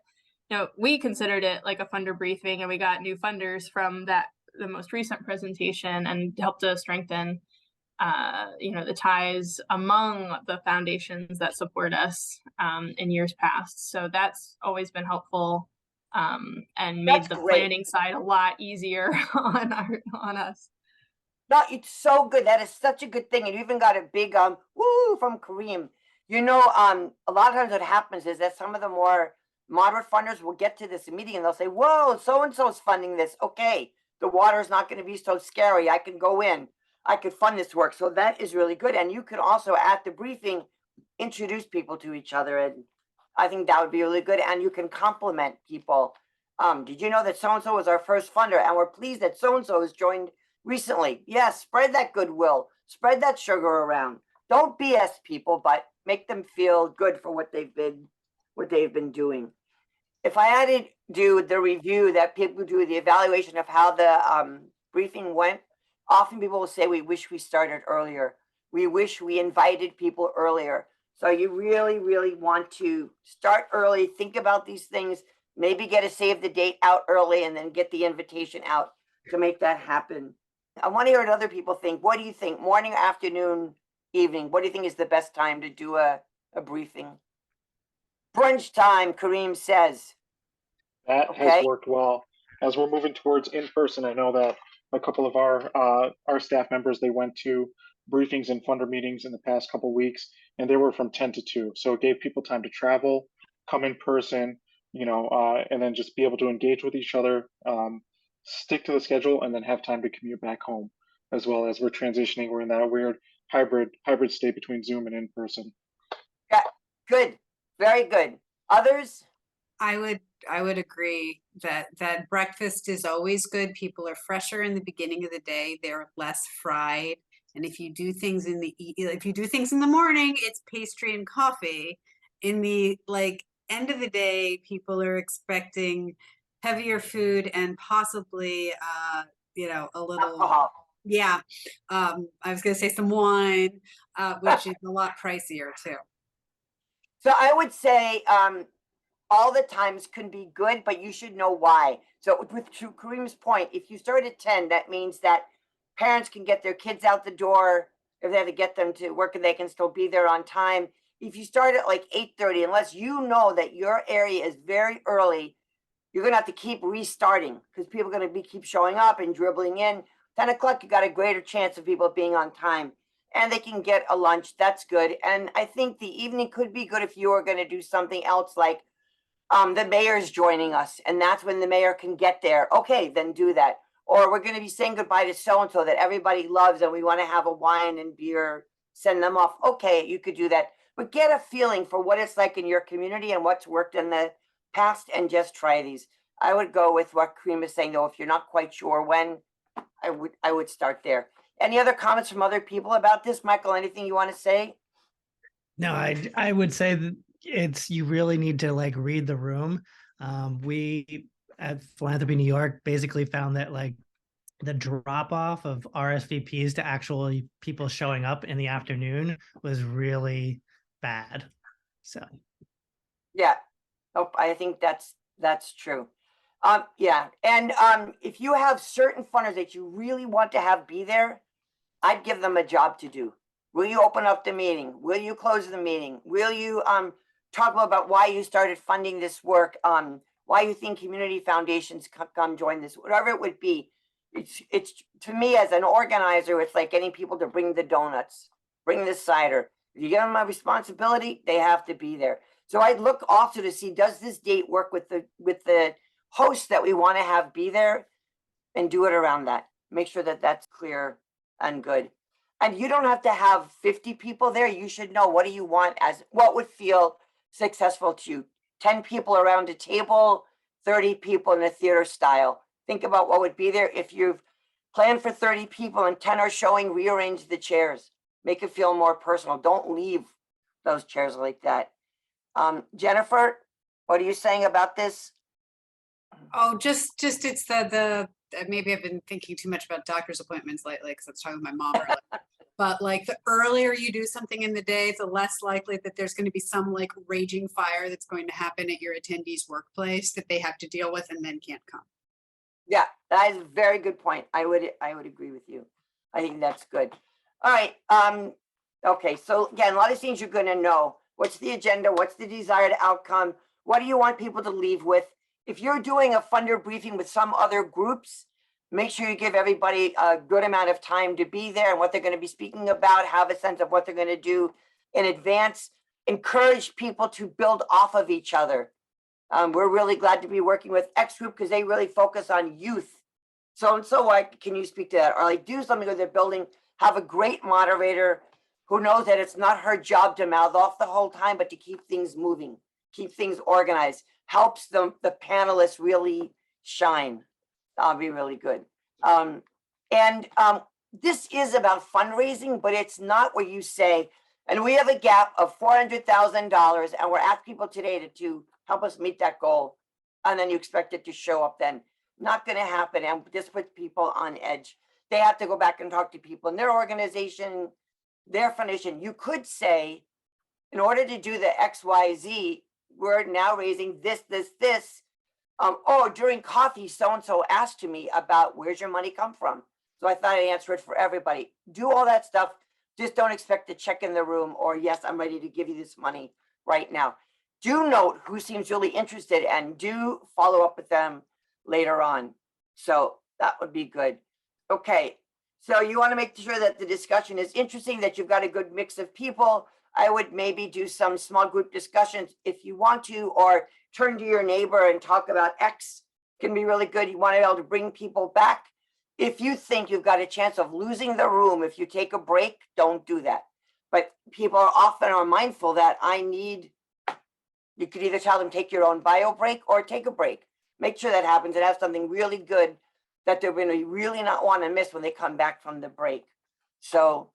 S11: we considered it like a funder briefing, and we got new funders from the most recent presentation, and helped to strengthen the ties among the foundations that support us in years past. So that's always been helpful and made the planning side a lot easier on us.
S1: No, it's so good. That is such a good thing. And you even got a big woo from Kareem. You know, a lot of times what happens is that some of the more moderate funders will get to this meeting and they'll say, whoa, so-and-so's funding this. Okay, the water's not going to be so scary. I can go in. I could fund this work. So that is really good. And you could also, at the briefing, introduce people to each other. And I think that would be really good. And you can compliment people. Did you know that so-and-so was our first funder? And we're pleased that so-and-so has joined recently. Yes, spread that goodwill. Spread that sugar around. Don't BS people, but make them feel good for what they've been doing. If I had to do the review that people do, the evaluation of how the briefing went, often people will say, we wish we started earlier. We wish we invited people earlier. So you really, really want to start early, think about these things, maybe get a save the date out early, and then get the invitation out to make that happen. I want to hear what other people think. What do you think? Morning, afternoon, evening? What do you think is the best time to do a briefing? Brunch time, Kareem says.
S5: That has worked well. As we're moving towards in-person, I know that a couple of our staff members, they went to briefings and funder meetings in the past couple of weeks, and they were from 10 to 2. So it gave people time to travel, come in person, and then just be able to engage with each other, stick to the schedule, and then have time to commute back home. As well as we're transitioning, we're in that weird hybrid state between Zoom and in person.
S1: Yeah, good, very good. Others?
S4: I would agree that breakfast is always good. People are fresher in the beginning of the day. They're less fried. And if you do things in the morning, it's pastry and coffee. In the end of the day, people are expecting heavier food and possibly a little
S1: alcohol.
S4: Yeah. I was gonna say some wine, which is a lot pricier too.
S1: So I would say all the times can be good, but you should know why. So to Kareem's point, if you start at 10, that means that parents can get their kids out the door if they have to get them to work and they can still be there on time. If you start at like 8:30, unless you know that your area is very early, you're gonna have to keep restarting because people are gonna keep showing up and dribbling in. 10 o'clock, you got a greater chance of people being on time and they can get a lunch. That's good. And I think the evening could be good if you were gonna do something else like the mayor's joining us and that's when the mayor can get there. Okay, then do that. Or we're gonna be saying goodbye to so-and-so that everybody loves and we wanna have a wine and beer, send them off. Okay, you could do that. But get a feeling for what it's like in your community and what's worked in the past and just try these. I would go with what Kareem is saying though. If you're not quite sure when, I would start there. Any other comments from other people about this? Michael, anything you want to say?
S2: No, I would say that you really need to like read the room. We at Philanthropy New York basically found that like the drop off of RSVPs to actually people showing up in the afternoon was really bad. So
S1: yeah, nope, I think that's true. Yeah, and if you have certain funders that you really want to have be there, I'd give them a job to do. Will you open up the meeting? Will you close the meeting? Will you talk about why you started funding this work? Why you think community foundations come join this? Whatever it would be. It's to me as an organizer, it's like getting people to bring the donuts, bring the cider. If you give them a responsibility, they have to be there. So I'd look also to see, does this date work with the hosts that we want to have be there, and do it around that. Make sure that that's clear and good. And you don't have to have 50 people there. You should know, what do you want, as what would feel successful to you. 10 people around a table, 30 people in a theater style. Think about what would be there. If you've planned for 30 people and 10 are showing, rearrange the chairs. Make it feel more personal. Don't leave those chairs like that. Jennifer, what are you saying about this?
S4: Oh, just it's the maybe I've been thinking too much about doctor's appointments lately because I was talking with my mom earlier. But like the earlier you do something in the day, the less likely that there's going to be some like raging fire that's going to happen at your attendees' workplace that they have to deal with and then can't come.
S1: Yeah, that is a very good point. I would agree with you. I think that's good. All right. Okay, so again, a lot of things you're going to know. What's the agenda? What's the desired outcome? What do you want people to leave with? If you're doing a funder briefing with some other groups, make sure you give everybody a good amount of time to be there and what they're going to be speaking about, have a sense of what they're going to do in advance. Encourage people to build off of each other. We're really glad to be working with X Group because they really focus on youth. So what can you speak to that? Or like do something with their building, have a great moderator who knows that it's not her job to mouth off the whole time, but to keep things moving, keep things organized, helps the panelists really shine. That'll be really good. This is about fundraising, but it's not where you say, and we have a gap of $400,000 and we're asking people today to help us meet that goal. And then you expect it to show up then. Not gonna happen, and this puts people on edge. They have to go back and talk to people in their organization, their foundation. You could say, in order to do the XYZ, we're now raising this. Oh, during coffee, so-and-so asked to me about where's your money come from? So I thought I'd answer it for everybody. Do all that stuff. Just don't expect to check in the room or yes, I'm ready to give you this money right now. Do note who seems really interested and do follow up with them later on. So that would be good. Okay, so you want to make sure that the discussion is interesting, that you've got a good mix of people. I would maybe do some small group discussions if you want to, or turn to your neighbor and talk about X. Can be really good. You want to be able to bring people back. If you think you've got a chance of losing the room, if you take a break, don't do that. But people are often mindful that you could either tell them take your own bio break or take a break. Make sure that happens and have something really good that they're going to really not want to miss when they come back from the break. So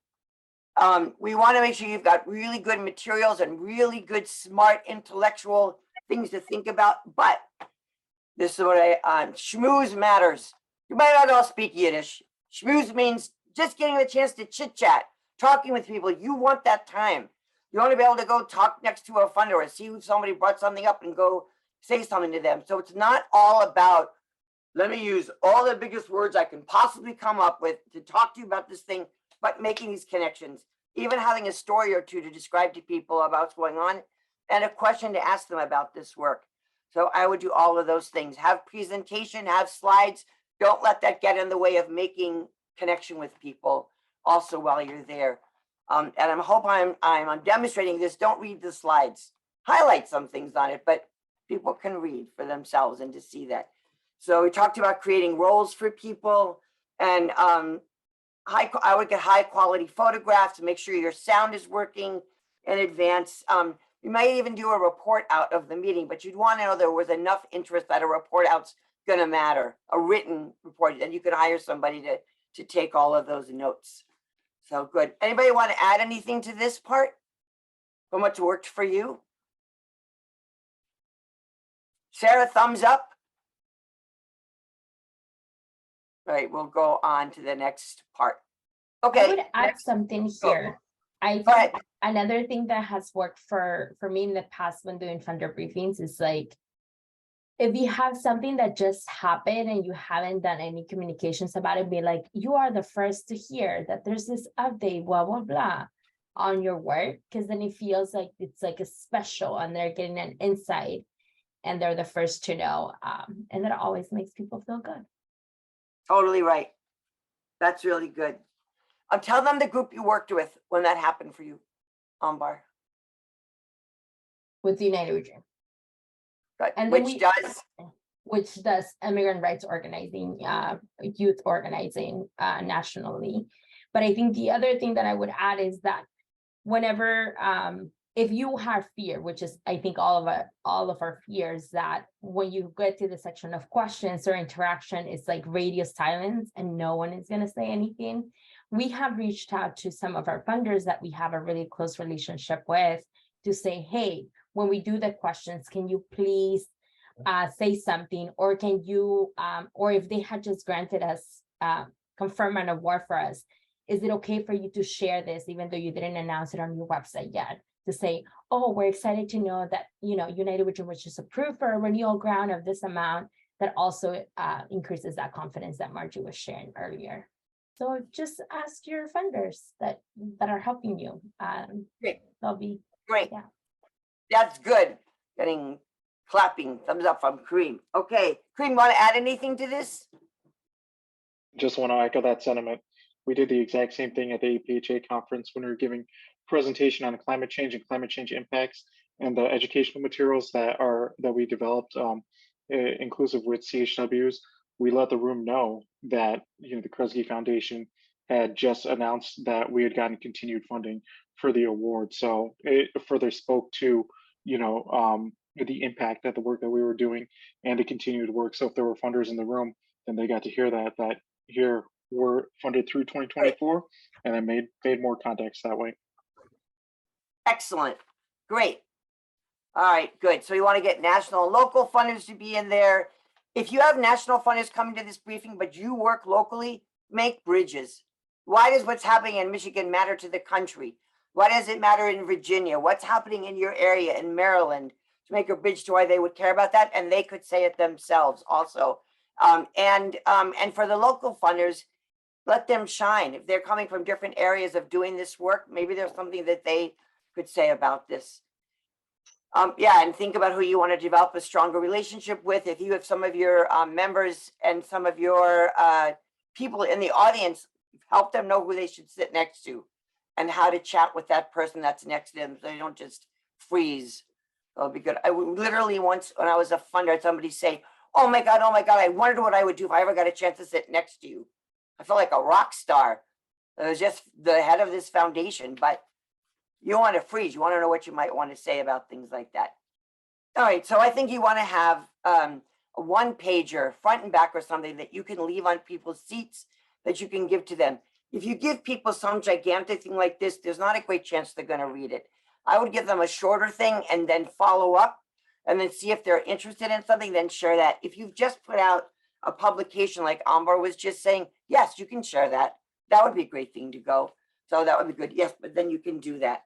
S1: we want to make sure you've got really good materials and really good, smart, intellectual things to think about. But this is what schmooze matters. You might not all speak Yiddish. Schmooze means just getting a chance to chit chat, talking with people. You want that time. You want to be able to go talk next to a funder or see if somebody brought something up and go say something to them. So it's not all about, let me use all the biggest words I can possibly come up with to talk to you about this thing. but making these connections, even having a story or two to describe to people about what's going on and a question to ask them about this work. So I would do all of those things. Have presentation, have slides. Don't let that get in the way of making connection with people also while you're there. And I hope I'm demonstrating this. Don't read the slides. Highlight some things on it, but people can read for themselves and to see that. So we talked about creating roles for people, and I would get high quality photographs to make sure your sound is working in advance. You might even do a report out of the meeting, but you'd want to know there was enough interest that a report out's going to matter, a written report, and you could hire somebody to take all of those notes. So good. Anybody want to add anything to this part from what's worked for you? Sarah, thumbs up. All right, we'll go on to the next part. Okay.
S3: I would add something here. I think another thing that has worked for me in the past when doing funder briefings is like, if you have something that just happened and you haven't done any communications about it, be like, you are the first to hear that there's this update, blah, blah, blah, on your work, because then it feels like it's like a special and they're getting an insight and they're the first to know. And that always makes people feel good.
S1: Totally right. That's really good. Tell them the group you worked with when that happened for you, Ambar.
S3: With the United We Dream.
S1: But
S3: And which does immigrant rights organizing, youth organizing nationally. But I think the other thing that I would add is that whenever, if you have fear, which is I think all of our fears, that when you get to the section of questions or interaction, it's like radio silence and no one is going to say anything. We have reached out to some of our funders that we have a really close relationship with to say, hey, when we do the questions, can you please say something, or can you, or if they had just granted us, confirm an award for us, is it okay for you to share this, even though you didn't announce it on your website yet? To say, oh, we're excited to know that, United We Dream was just approved for a renewal grant of this amount. That also increases that confidence that Margie was sharing earlier. So just ask your funders that are helping you.
S1: Great.
S3: They'll be
S1: great.
S3: Yeah.
S1: That's good. Getting clapping thumbs up from Kareem. Okay, Kareem, want to add anything to this?
S5: Just want to echo that sentiment. We did the exact same thing at the APHA conference when we were giving presentation on climate change and climate change impacts, and the educational materials that we developed, inclusive with CHWs. We let the room know that the Kresge Foundation had just announced that we had gotten continued funding for the award. So it further spoke to the impact that the work that we were doing and the continued work. So if there were funders in the room, then they got to hear that here we're funded through 2024, and it made more context that way.
S1: Excellent. Great. All right, good. So you want to get national and local funders to be in there. If you have national funders coming to this briefing, but you work locally, make bridges. Why does what's happening in Michigan matter to the country? Why does it matter in Virginia? What's happening in your area in Maryland to make a bridge to why they would care about that? And they could say it themselves also. And for the local funders, let them shine. If they're coming from different areas of doing this work, maybe there's something that they could say about this. Yeah, and think about who you want to develop a stronger relationship with. If you have some of your members and some of your people in the audience, help them know who they should sit next to and how to chat with that person that's next to them so they don't just freeze. That'll be good. I literally once when I was a funder, I had somebody say, oh my God, I wondered what I would do if I ever got a chance to sit next to you. I felt like a rock star. I was just the head of this foundation, but you want to freeze. You want to know what you might want to say about things like that. All right, so I think you want to have a one-pager, front and back or something that you can leave on people's seats that you can give to them. If you give people some gigantic thing like this, there's not a great chance they're going to read it. I would give them a shorter thing and then follow up and then see if they're interested in something, then share that. If you've just put out a publication like Ambar was just saying, yes, you can share that. That would be a great thing to go. So that would be good. Yes, but then you can do that.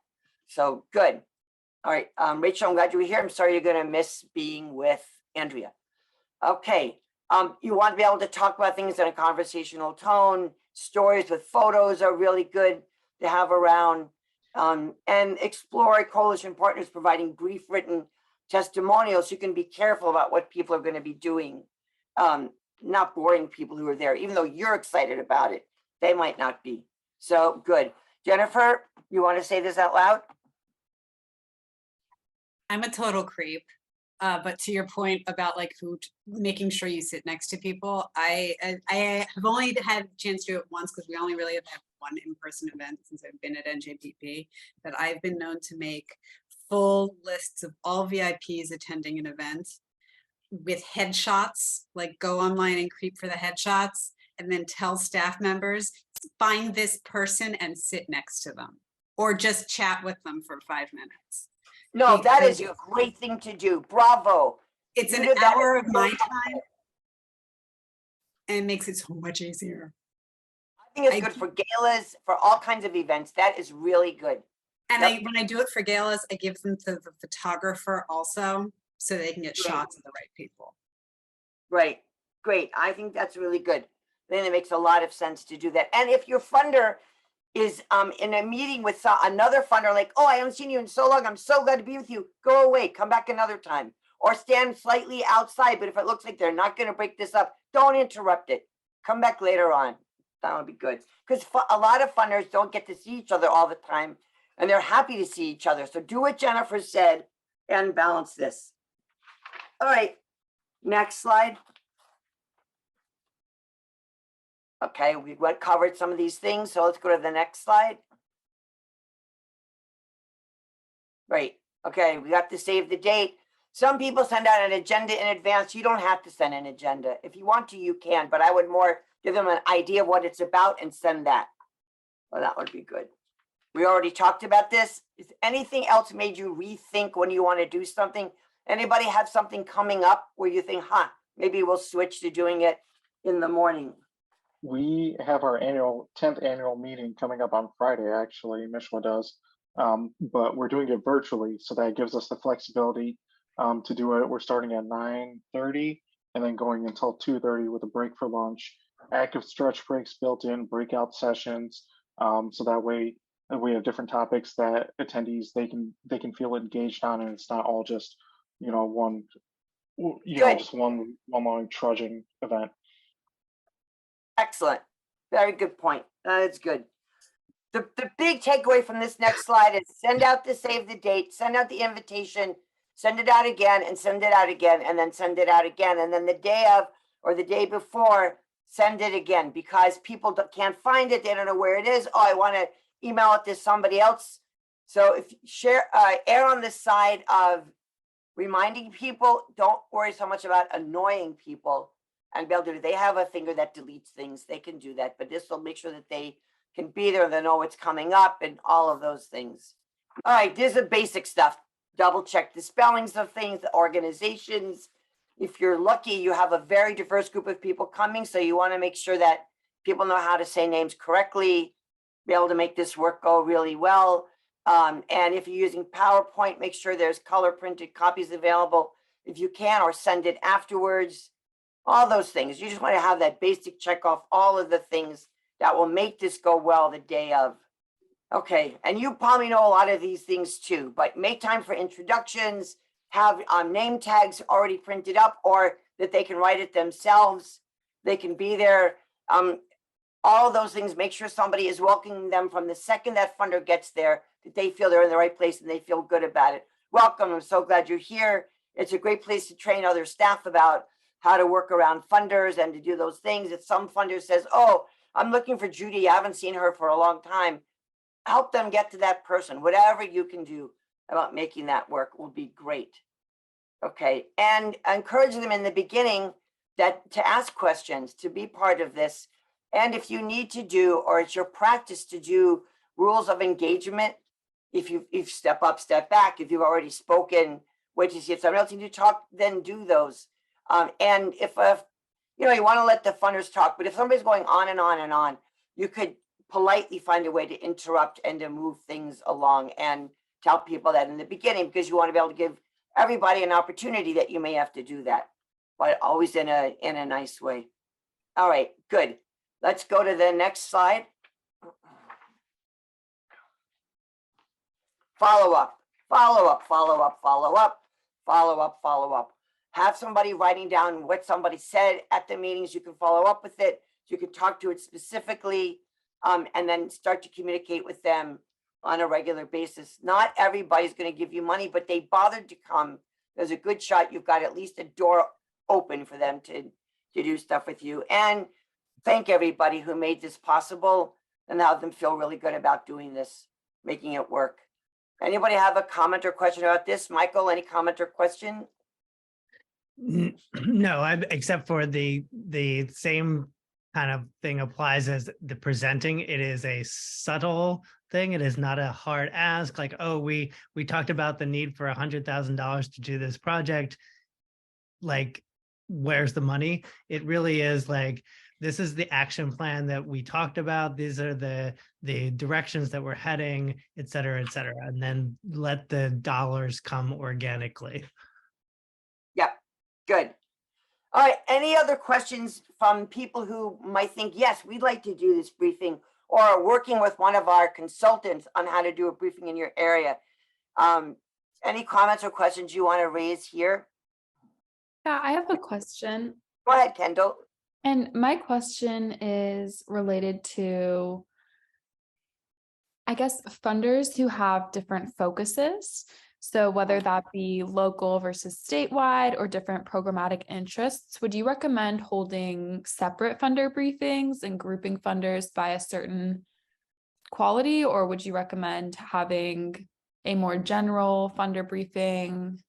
S1: So good. All right, Rachel, I'm glad you were here. I'm sorry you're going to miss being with Andrea. Okay, you want to be able to talk about things in a conversational tone, stories with photos are really good to have around. And explore coalition partners providing brief written testimonials. You can be careful about what people are going to be doing. Not boring people who are there, even though you're excited about it, they might not be. So good. Jennifer, you want to say this out loud?
S4: I'm a total creep. But to your point about like making sure you sit next to people, I have only had a chance to do it once because we only really have had one in-person event since I've been at NJPP. But I've been known to make full lists of all VIPs attending an event with headshots, like go online and creep for the headshots, and then tell staff members, find this person and sit next to them, or just chat with them for 5 minutes.
S1: No, that is a great thing to do. Bravo.
S4: It's
S1: You
S4: an
S1: did that.
S4: hour of my time and it makes it so much easier.
S1: I think it's good for galas, for all kinds of events. That is really good.
S4: And when I do it for galas, I give them to the photographer also, so they can get shots of the right people.
S1: Right. Great. I think that's really good. Then it makes a lot of sense to do that. And if your funder is in a meeting with another funder, like, oh, I haven't seen you in so long, I'm so glad to be with you, go away, come back another time, or stand slightly outside. But if it looks like they're not going to break this up, don't interrupt it. Come back later on. That would be good, because a lot of funders don't get to see each other all the time, and they're happy to see each other. So do what Jennifer said and balance this. All right, next slide. Okay, we covered some of these things, so let's go to the next slide. Right, okay, we got to save the date. Some people send out an agenda in advance. You don't have to send an agenda. If you want to, you can, but I would more give them an idea of what it's about and send that. Well, that would be good. We already talked about this. Is anything else made you rethink when you want to do something? Anybody have something coming up where you think, maybe we'll switch to doing it in the morning?
S5: We have our 10th annual meeting coming up on Friday, actually, Mishwa does. But we're doing it virtually, so that gives us the flexibility to do it. We're starting at 9:30 and then going until 2:30 with a break for lunch. Active stretch breaks built in, breakout sessions, so that way we have different topics that attendees they can feel engaged on, and it's not all just one just one long trudging event.
S1: Excellent. Very good point. That's good. The big takeaway from this next slide is send out the save the date, send out the invitation, send it out again, and send it out again, and then send it out again. And then the day of or the day before, send it again, because people can't find it. They don't know where it is. Oh, I want to email it to somebody else. So if you err on the side of reminding people, don't worry so much about annoying people. And be able to, they have a finger that deletes things. They can do that, but this will make sure that they can be there. They know what's coming up and all of those things. All right, this is the basic stuff. Double check the spellings of things, the organizations. If you're lucky, you have a very diverse group of people coming, so you want to make sure that people know how to say names correctly, be able to make this work go really well. And if you're using PowerPoint, make sure there's color printed copies available if you can, or send it afterwards. All those things. You just want to have that basic check off all of the things that will make this go well the day of. Okay, and you probably know a lot of these things too, but make time for introductions, have name tags already printed up, or that they can write it themselves. They can be there. All of those things, make sure somebody is welcoming them from the second that funder gets there, that they feel they're in the right place and they feel good about it. Welcome, I'm so glad you're here. It's a great place to train other staff about how to work around funders and to do those things. If some funder says, oh, I'm looking for Judy, I haven't seen her for a long time, help them get to that person. Whatever you can do about making that work will be great. Okay, and encourage them in the beginning to ask questions, to be part of this. And if you need to do, or it's your practice to do rules of engagement, if you step up, step back, if you've already spoken, wait to see if somebody else needs to talk, then do those. And if you want to let the funders talk, but if somebody's going on and on and on, you could politely find a way to interrupt and to move things along and tell people that in the beginning, because you want to be able to give everybody an opportunity that you may have to do that, but always in a nice way. All right, good. Let's go to the next slide. Follow up, follow up, follow up, follow up, follow up, follow up. Have somebody writing down what somebody said at the meetings. You can follow up with it. You can talk to it specifically, and then start to communicate with them on a regular basis. Not everybody's going to give you money, but they bothered to come. There's a good shot you've got at least a door open for them to do stuff with you. And thank everybody who made this possible and have them feel really good about doing this, making it work. Anybody have a comment or question about this? Michael, any comment or question?
S2: No, except for the same kind of thing applies as the presenting. It is a subtle thing. It is not a hard ask. Like, oh, we talked about the need for $100,000 to do this project. Like, where's the money? It really is like, this is the action plan that we talked about. These are the directions that we're heading, et cetera, and then let the dollars come organically.
S1: Yeah, good. All right, any other questions from people who might think, yes, we'd like to do this briefing, or are working with one of our consultants on how to do a briefing in your area? Any comments or questions you want to raise here?
S12: Yeah, I have a question.
S1: Go ahead, Kendall.
S12: And my question is related to, I guess, funders who have different focuses. So whether that be local versus statewide or different programmatic interests, would you recommend holding separate funder briefings and grouping funders by a certain quality, or would you recommend having a more general funder briefing?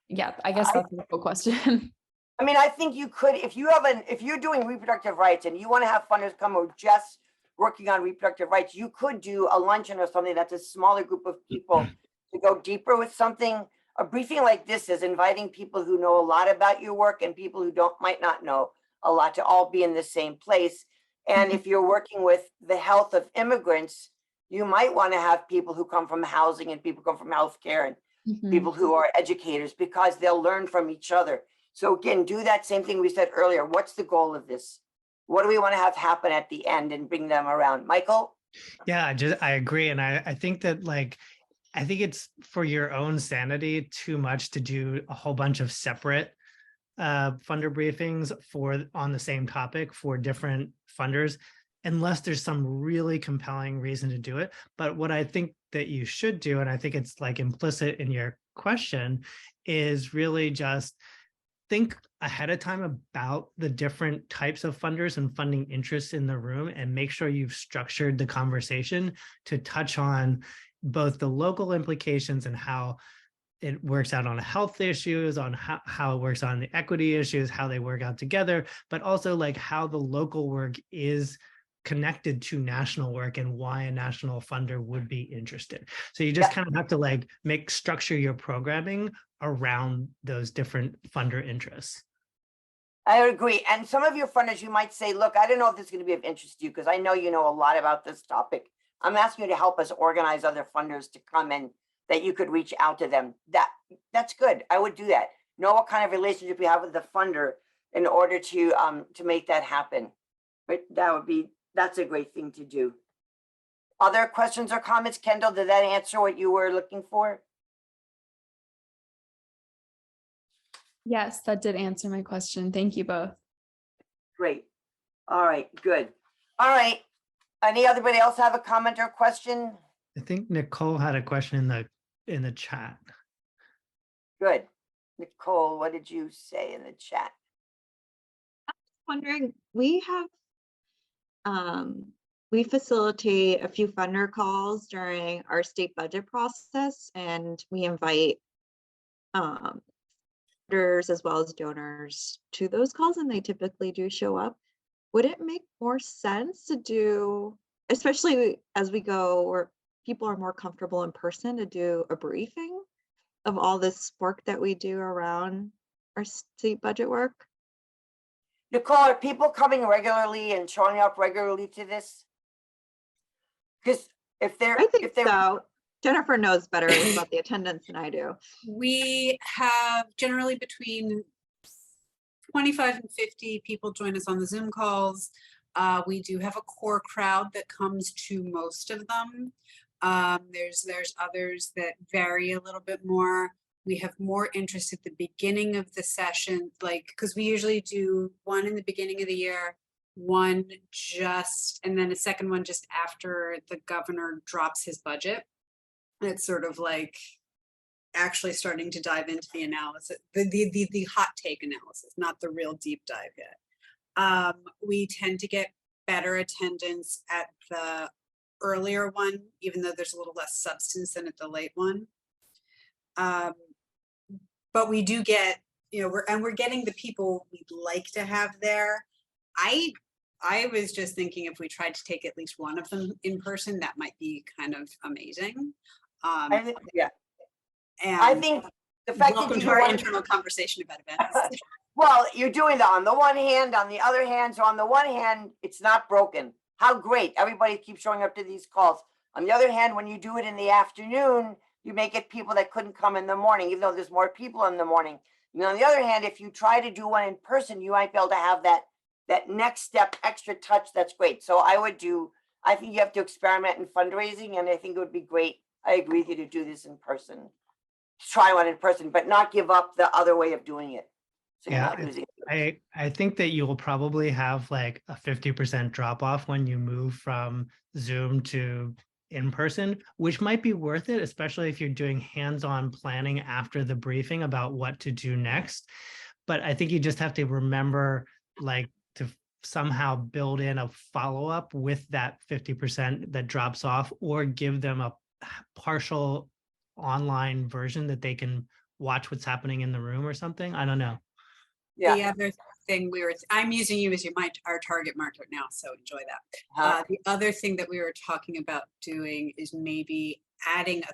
S12: Yeah, I guess that's a simple question.
S1: I mean, I think you could, if you're doing reproductive rights and you want to have funders come who are just working on reproductive rights, you could do a luncheon or something that's a smaller group of people to go deeper with something. A briefing like this is inviting people who know a lot about your work and people who might not know a lot to all be in the same place. And if you're working with the health of immigrants, you might want to have people who come from housing and people who come from healthcare and people who are educators, because they'll learn from each other. So again, do that same thing we said earlier. What's the goal of this? What do we want to have happen at the end and bring them around? Michael?
S2: Yeah, I agree. And I think that, like, I think it's for your own sanity too much to do a whole bunch of separate funder briefings on the same topic for different funders, unless there's some really compelling reason to do it. But what I think that you should do, and I think it's like implicit in your question, is really just think ahead of time about the different types of funders and funding interests in the room, and make sure you've structured the conversation to touch on both the local implications and how it works out on health issues, on how it works on the equity issues, how they work out together, but also like how the local work is connected to national work and why a national funder would be interested. So you just kind of have to like structure your programming around those different funder interests.
S1: I agree. And some of your funders, you might say, look, I don't know if this is going to be of interest to you because I know you know a lot about this topic. I'm asking you to help us organize other funders to come in, that you could reach out to them. That's good. I would do that. Know what kind of relationship you have with the funder in order to make that happen. But that's a great thing to do. Other questions or comments? Kendall, did that answer what you were looking for?
S12: Yes, that did answer my question. Thank you both.
S1: Great. All right, good. All right. Anybody else have a comment or question?
S2: I think Nicole had a question in the chat.
S1: Good. Nicole, what did you say in the chat?
S14: Wondering, we facilitate a few funder calls during our state budget process, and we invite funders as well as donors to those calls, and they typically do show up. Would it make more sense to do, especially as we go where people are more comfortable in person, to do a briefing of all this work that we do around our state budget work?
S1: Nicole, are people coming regularly and showing up regularly to this? Because I think
S14: so. Jennifer knows better about the attendance than I do.
S4: We have generally between 25 and 50 people join us on the Zoom calls. We do have a core crowd that comes to most of them. There's others that vary a little bit more. We have more interest at the beginning of the session, like, because we usually do one in the beginning of the year, one just, and then a second one just after the governor drops his budget. And it's sort of like actually starting to dive into the analysis, the hot take analysis, not the real deep dive yet. We tend to get better attendance at the earlier one, even though there's a little less substance than at the late one. But we do get, you know, we're getting the people we'd like to have there. I was just thinking if we tried to take at least one of them in person, that might be kind of amazing.
S1: Yeah.
S4: And
S1: I think the fact that
S4: welcome
S1: you
S4: to our
S1: want-
S4: internal conversation about events.
S1: Well, you're doing that on the one hand, on the other hand. So on the one hand, it's not broken. How great. Everybody keeps showing up to these calls. On the other hand, when you do it in the afternoon, you may get people that couldn't come in the morning, even though there's more people in the morning. And on the other hand, if you try to do one in person, you might be able to have that next step, extra touch. That's great. So I think you have to experiment in fundraising, and I think it would be great. I agree with you to do this in person. Try one in person, but not give up the other way of doing it. So you're not losing.
S2: I think that you will probably have like a 50% drop off when you move from Zoom to in person, which might be worth it, especially if you're doing hands-on planning after the briefing about what to do next. But I think you just have to remember like to somehow build in a follow-up with that 50% that drops off, or give them a partial online version that they can watch what's happening in the room or something. I don't know.
S4: Yeah. The other thing I'm using you as our target market now, so enjoy that. The other thing that we were talking about doing is maybe adding a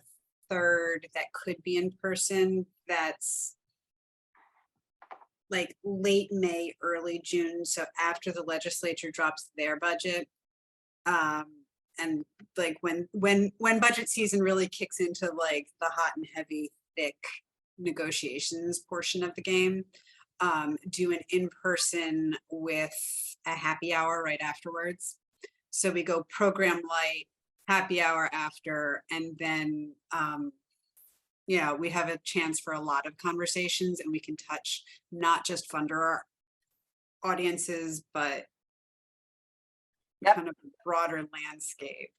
S4: third that could be in person. That's like late May, early June. So after the legislature drops their budget, and like when budget season really kicks into like the hot and heavy, thick negotiations portion of the game. Do an in-person with a happy hour right afterwards. So we go program light, happy hour after, and then yeah, we have a chance for a lot of conversations, and we can touch not just funder audiences, but kind of a broader landscape.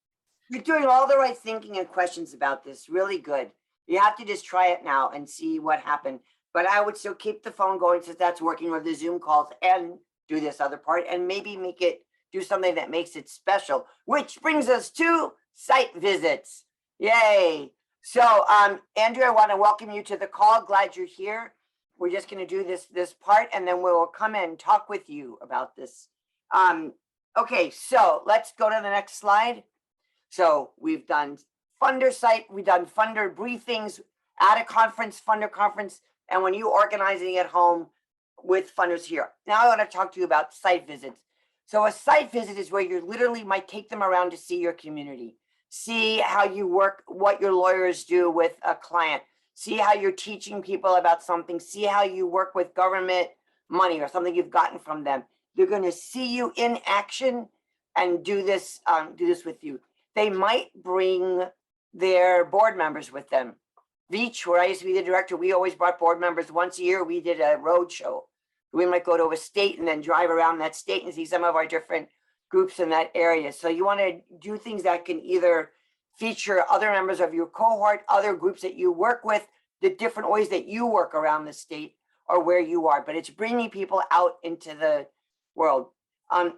S1: You're doing all the right thinking and questions about this. Really good. You have to just try it now and see what happened. But I would still keep the phone going since that's working, or the Zoom calls, and do this other part, and maybe do something that makes it special, which brings us to site visits. Yay. So Andrew, I want to welcome you to the call. Glad you're here. We're just going to do this part, and then we'll come in and talk with you about this. Okay, so let's go to the next slide. So we've done funder site, we've done funder briefings at a conference, funder conference, and when you organizing at home with funders here. Now I want to talk to you about site visits. So a site visit is where you literally might take them around to see your community, see how you work, what your lawyers do with a client, see how you're teaching people about something, see how you work with government money or something you've gotten from them. They're going to see you in action and do this with you. They might bring their board members with them. Beach, where I used to be the director, we always brought board members once a year. We did a road show. We might go to a state and then drive around that state and see some of our different groups in that area. So you want to do things that can either feature other members of your cohort, other groups that you work with, the different ways that you work around the state or where you are, but it's bringing people out into the world.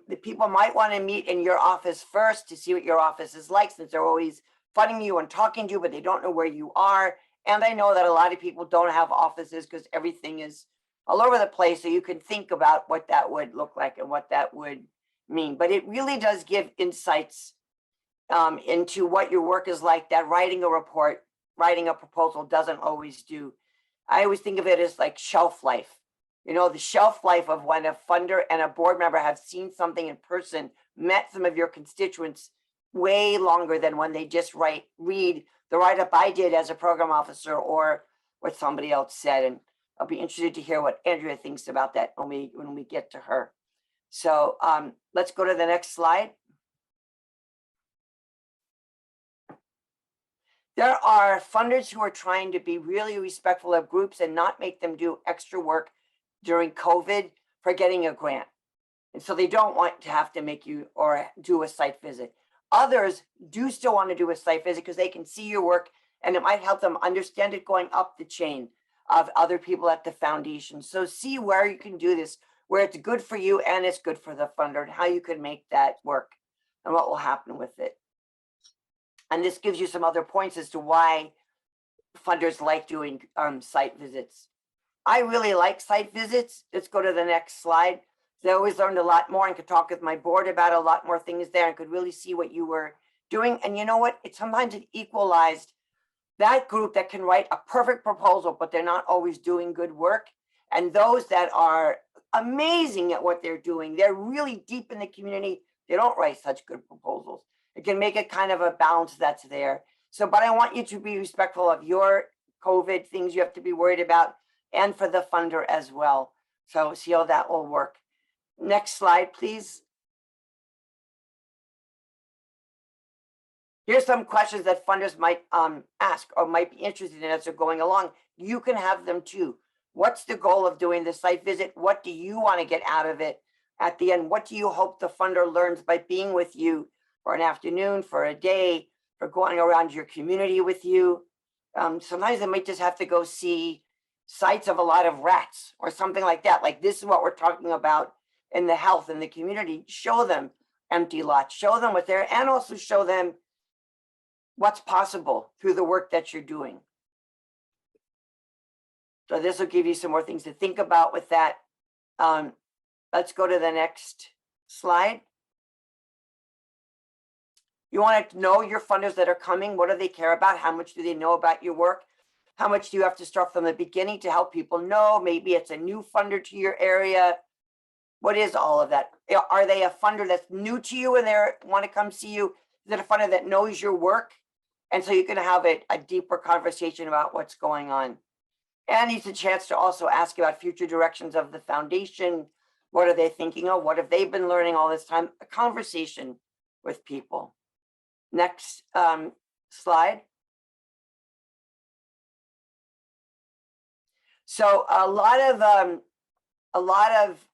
S1: The people might want to meet in your office first to see what your office is like, since they're always funding you and talking to you, but they don't know where you are. And I know that a lot of people don't have offices because everything is all over the place. So you can think about what that would look like and what that would mean. But it really does give insights into what your work is like that writing a report, writing a proposal doesn't always do. I always think of it as like shelf life. You know, the shelf life of when a funder and a board member have seen something in person, met some of your constituents way longer than when they just read the write-up I did as a program officer or what somebody else said. And I'll be interested to hear what Andrea thinks about that when we get to her. So let's go to the next slide. There are funders who are trying to be really respectful of groups and not make them do extra work during COVID for getting a grant. And so they don't want to have to make you or do a site visit. Others do still want to do a site visit because they can see your work and it might help them understand it going up the chain of other people at the foundation. So see where you can do this, where it's good for you and it's good for the funder, and how you can make that work and what will happen with it. And this gives you some other points as to why funders like doing site visits. I really like site visits. Let's go to the next slide. I always learned a lot more and could talk with my board about a lot more things there and could really see what you were doing. And you know what? Sometimes it equalized that group that can write a perfect proposal, but they're not always doing good work. And those that are amazing at what they're doing, they're really deep in the community. They don't write such good proposals. It can make it kind of a balance that's there. So, but I want you to be respectful of your COVID things you have to be worried about and for the funder as well. So see how that will work. Next slide, please. Here's some questions that funders might ask or might be interested in as they're going along. You can have them too. What's the goal of doing the site visit? What do you want to get out of it at the end? What do you hope the funder learns by being with you for an afternoon, for a day, for going around your community with you? Sometimes they might just have to go see sites of a lot of rats or something like that. Like this is what we're talking about in the health in the community. Show them empty lots, show them what's there, and also show them what's possible through the work that you're doing. So this will give you some more things to think about with that. Let's go to the next slide. You want to know your funders that are coming. What do they care about? How much do they know about your work? How much do you have to start from the beginning to help people know? Maybe it's a new funder to your area. What is all of that? Are they a funder that's new to you and they want to come see you? Is it a funder that knows your work? And so you can have a deeper conversation about what's going on. And it's a chance to also ask about future directions of the foundation. What are they thinking of? What have they been learning all this time? A conversation with people. Next slide. So a lot of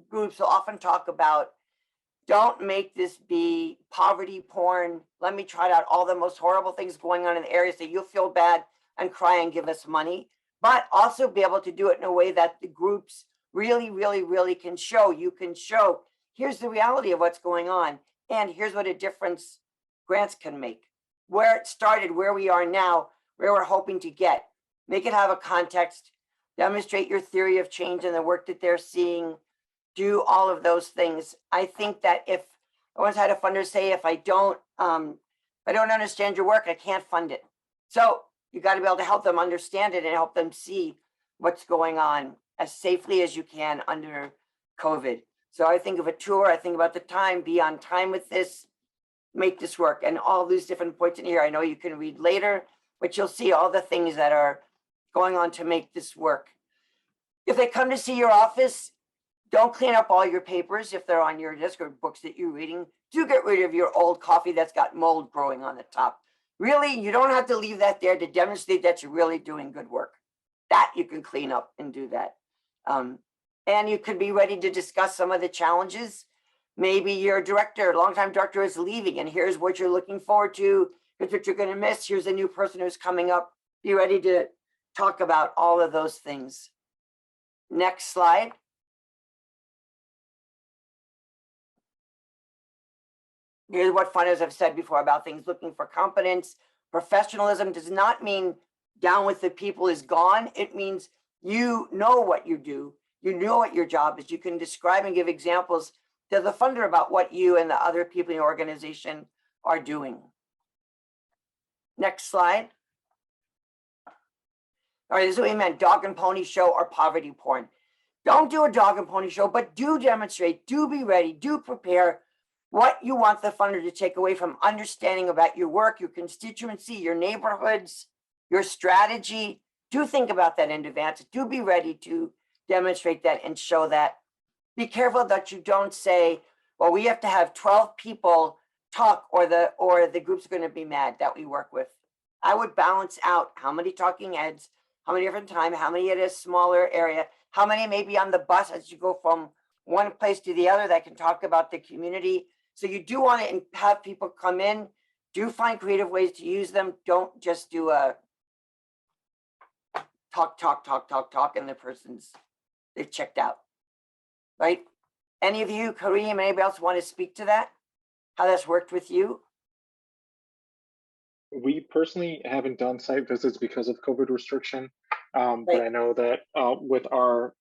S1: groups will often talk about, don't make this be poverty porn. Let me trot out all the most horrible things going on in the area so you'll feel bad and cry and give us money, but also be able to do it in a way that the groups really, really, really can show. You can show, here's the reality of what's going on, and here's what a difference grants can make. Where it started, where we are now, where we're hoping to get. Make it have a context, demonstrate your theory of change and the work that they're seeing, do all of those things. I think that if I once had a funder say, if I don't understand your work, I can't fund it. So you got to be able to help them understand it and help them see what's going on as safely as you can under COVID. So I think of a tour, I think about the time, be on time with this, make this work, and all these different points in here. I know you can read later, but you'll see all the things that are going on to make this work. If they come to see your office, don't clean up all your papers if they're on your desk or books that you're reading. Do get rid of your old coffee that's got mold growing on the top. Really, you don't have to leave that there to demonstrate that you're really doing good work. That you can clean up and do that. And you could be ready to discuss some of the challenges. Maybe your director, longtime director, is leaving, and here's what you're looking forward to. Here's what you're going to miss. Here's a new person who's coming up. Be ready to talk about all of those things. Next slide. Here's what funders have said before about things looking for competence. Professionalism does not mean down with the people is gone. It means you know what you do. You know what your job is. You can describe and give examples to the funder about what you and the other people in your organization are doing. Next slide. All right, this is what we meant, dog and pony show or poverty porn. Don't do a dog and pony show, but do demonstrate, do be ready, do prepare what you want the funder to take away from understanding about your work, your constituency, your neighborhoods, your strategy. do think about that in advance. Do be ready to demonstrate that and show that. Be careful that you don't say, well, we have to have 12 people talk or the group's going to be mad that we work with. I would balance out how many talking heads, how many different time, how many at a smaller area, how many maybe on the bus as you go from one place to the other that can talk about the community. So you do want to have people come in, do find creative ways to use them. Don't just do a talk, and the they've checked out, right? Any of you, Kareem, anybody else want to speak to that? How that's worked with you?
S5: We personally haven't done site visits because of COVID restriction, but I know that with our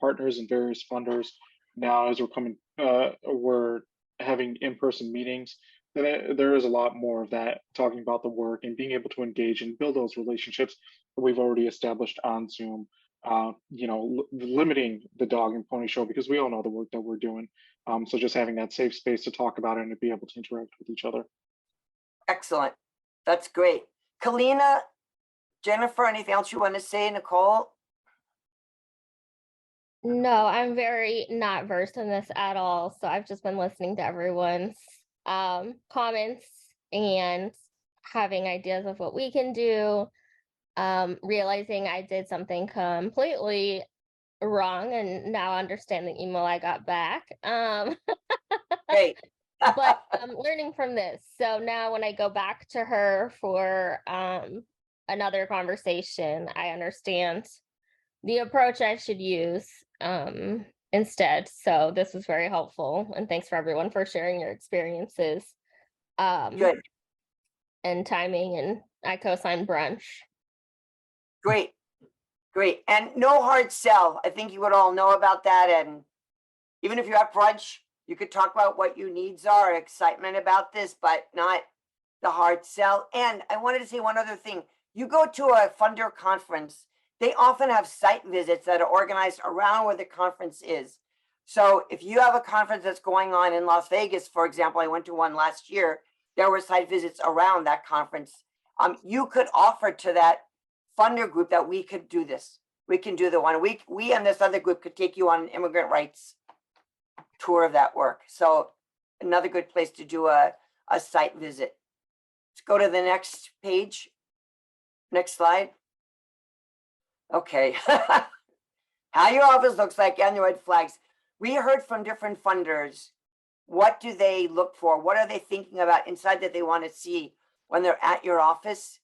S5: partners and various funders now, as we're having in-person meetings, then there is a lot more of that, talking about the work and being able to engage and build those relationships that we've already established on Zoom. Limiting the dog and pony show because we all know the work that we're doing. So just having that safe space to talk about it and to be able to interact with each other.
S1: Excellent. That's great. Kalina, Jennifer, anything else you want to say, Nicole?
S9: No, I'm very not versed in this at all. So I've just been listening to everyone's comments and having ideas of what we can do. Realizing I did something completely wrong and now understand the email I got back.
S1: Great.
S9: But I'm learning from this. So now when I go back to her for another conversation, I understand the approach I should use instead. So this was very helpful. And thanks for everyone for sharing your experiences.
S1: Good.
S9: And timing, and I co-sign brunch.
S1: Great. Great. And no hard sell. I think you would all know about that. And even if you're at brunch, you could talk about what your needs are, excitement about this, but not the hard sell. And I wanted to say one other thing. You go to a funder conference, they often have site visits that are organized around where the conference is. So if you have a conference that's going on in Las Vegas, for example, I went to one last year, there were site visits around that conference. You could offer to that funder group that we could do this. We can do the one. We and this other group could take you on an immigrant rights tour of that work. So another good place to do a site visit. Let's go to the next page. Next slide. Okay. How your office looks like and the red flags. We heard from different funders. What do they look for? What are they thinking about inside that they want to see when they're at your office?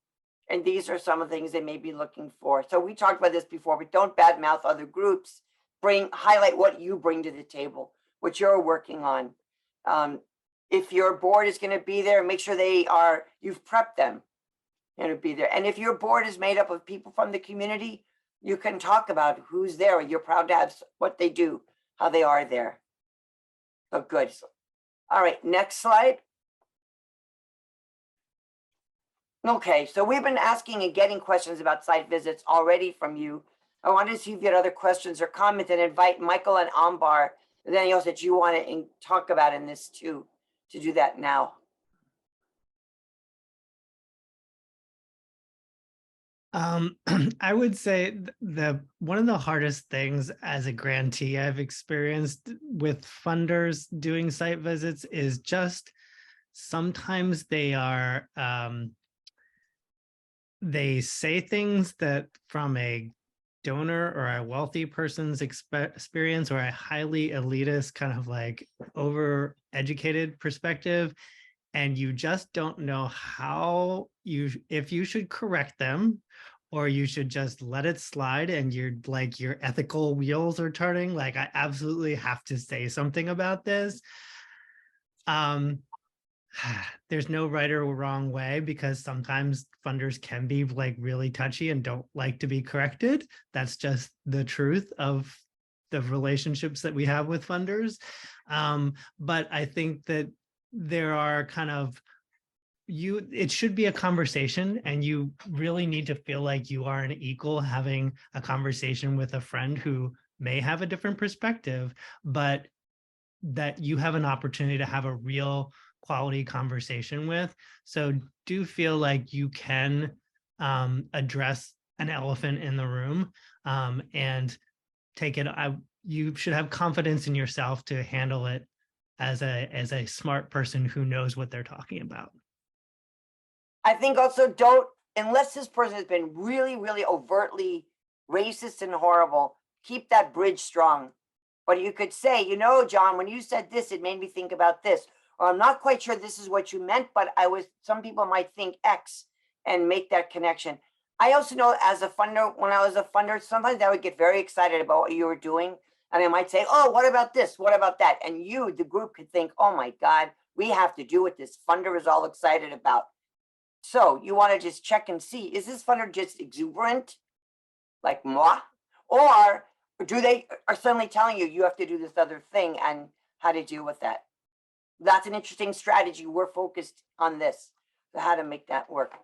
S1: And these are some of the things they may be looking for. So we talked about this before, but don't badmouth other groups. Highlight what you bring to the table, what you're working on. If your board is going to be there, make sure you've prepped them to be there. And if your board is made up of people from the community, you can talk about who's there. You're proud to have what they do, how they are there. So good. All right, next slide. Okay, so we've been asking and getting questions about site visits already from you. I wanted to see if you had other questions or comments and invite Michael and Ambar, and anything else that you want to talk about in this too, to do that now.
S2: I would say one of the hardest things as a grantee I've experienced with funders doing site visits is just sometimes they are they say things that from a donor or a wealthy person's experience or a highly elitist kind of like over-educated perspective, and you just don't know if you should correct them or you should just let it slide, and your ethical wheels are turning. Like, I absolutely have to say something about this. There's no right or wrong way, because sometimes funders can be like really touchy and don't like to be corrected. That's just the truth of the relationships that we have with funders. But I think that there are kind of, it should be a conversation, and you really need to feel like you are an equal having a conversation with a friend who may have a different perspective, but that you have an opportunity to have a real quality conversation with. So do feel like you can address an elephant in the room, and take it. You should have confidence in yourself to handle it as a smart person who knows what they're talking about.
S1: I think also don't, unless this person has been really, really overtly racist and horrible, keep that bridge strong. But you could say, you know, John, when you said this, it made me think about this. Or I'm not quite sure this is what you meant, but some people might think X and make that connection. I also know as a funder, when I was a funder, sometimes I would get very excited about what you were doing. And I might say, oh, what about this? What about that? And you, the group, could think, oh my God, we have to do what this funder is all excited about. So you want to just check and see, is this funder just exuberant? Like moi? Or do they are suddenly telling you you have to do this other thing and how to deal with that? That's an interesting strategy. We're focused on this, so how to make that work.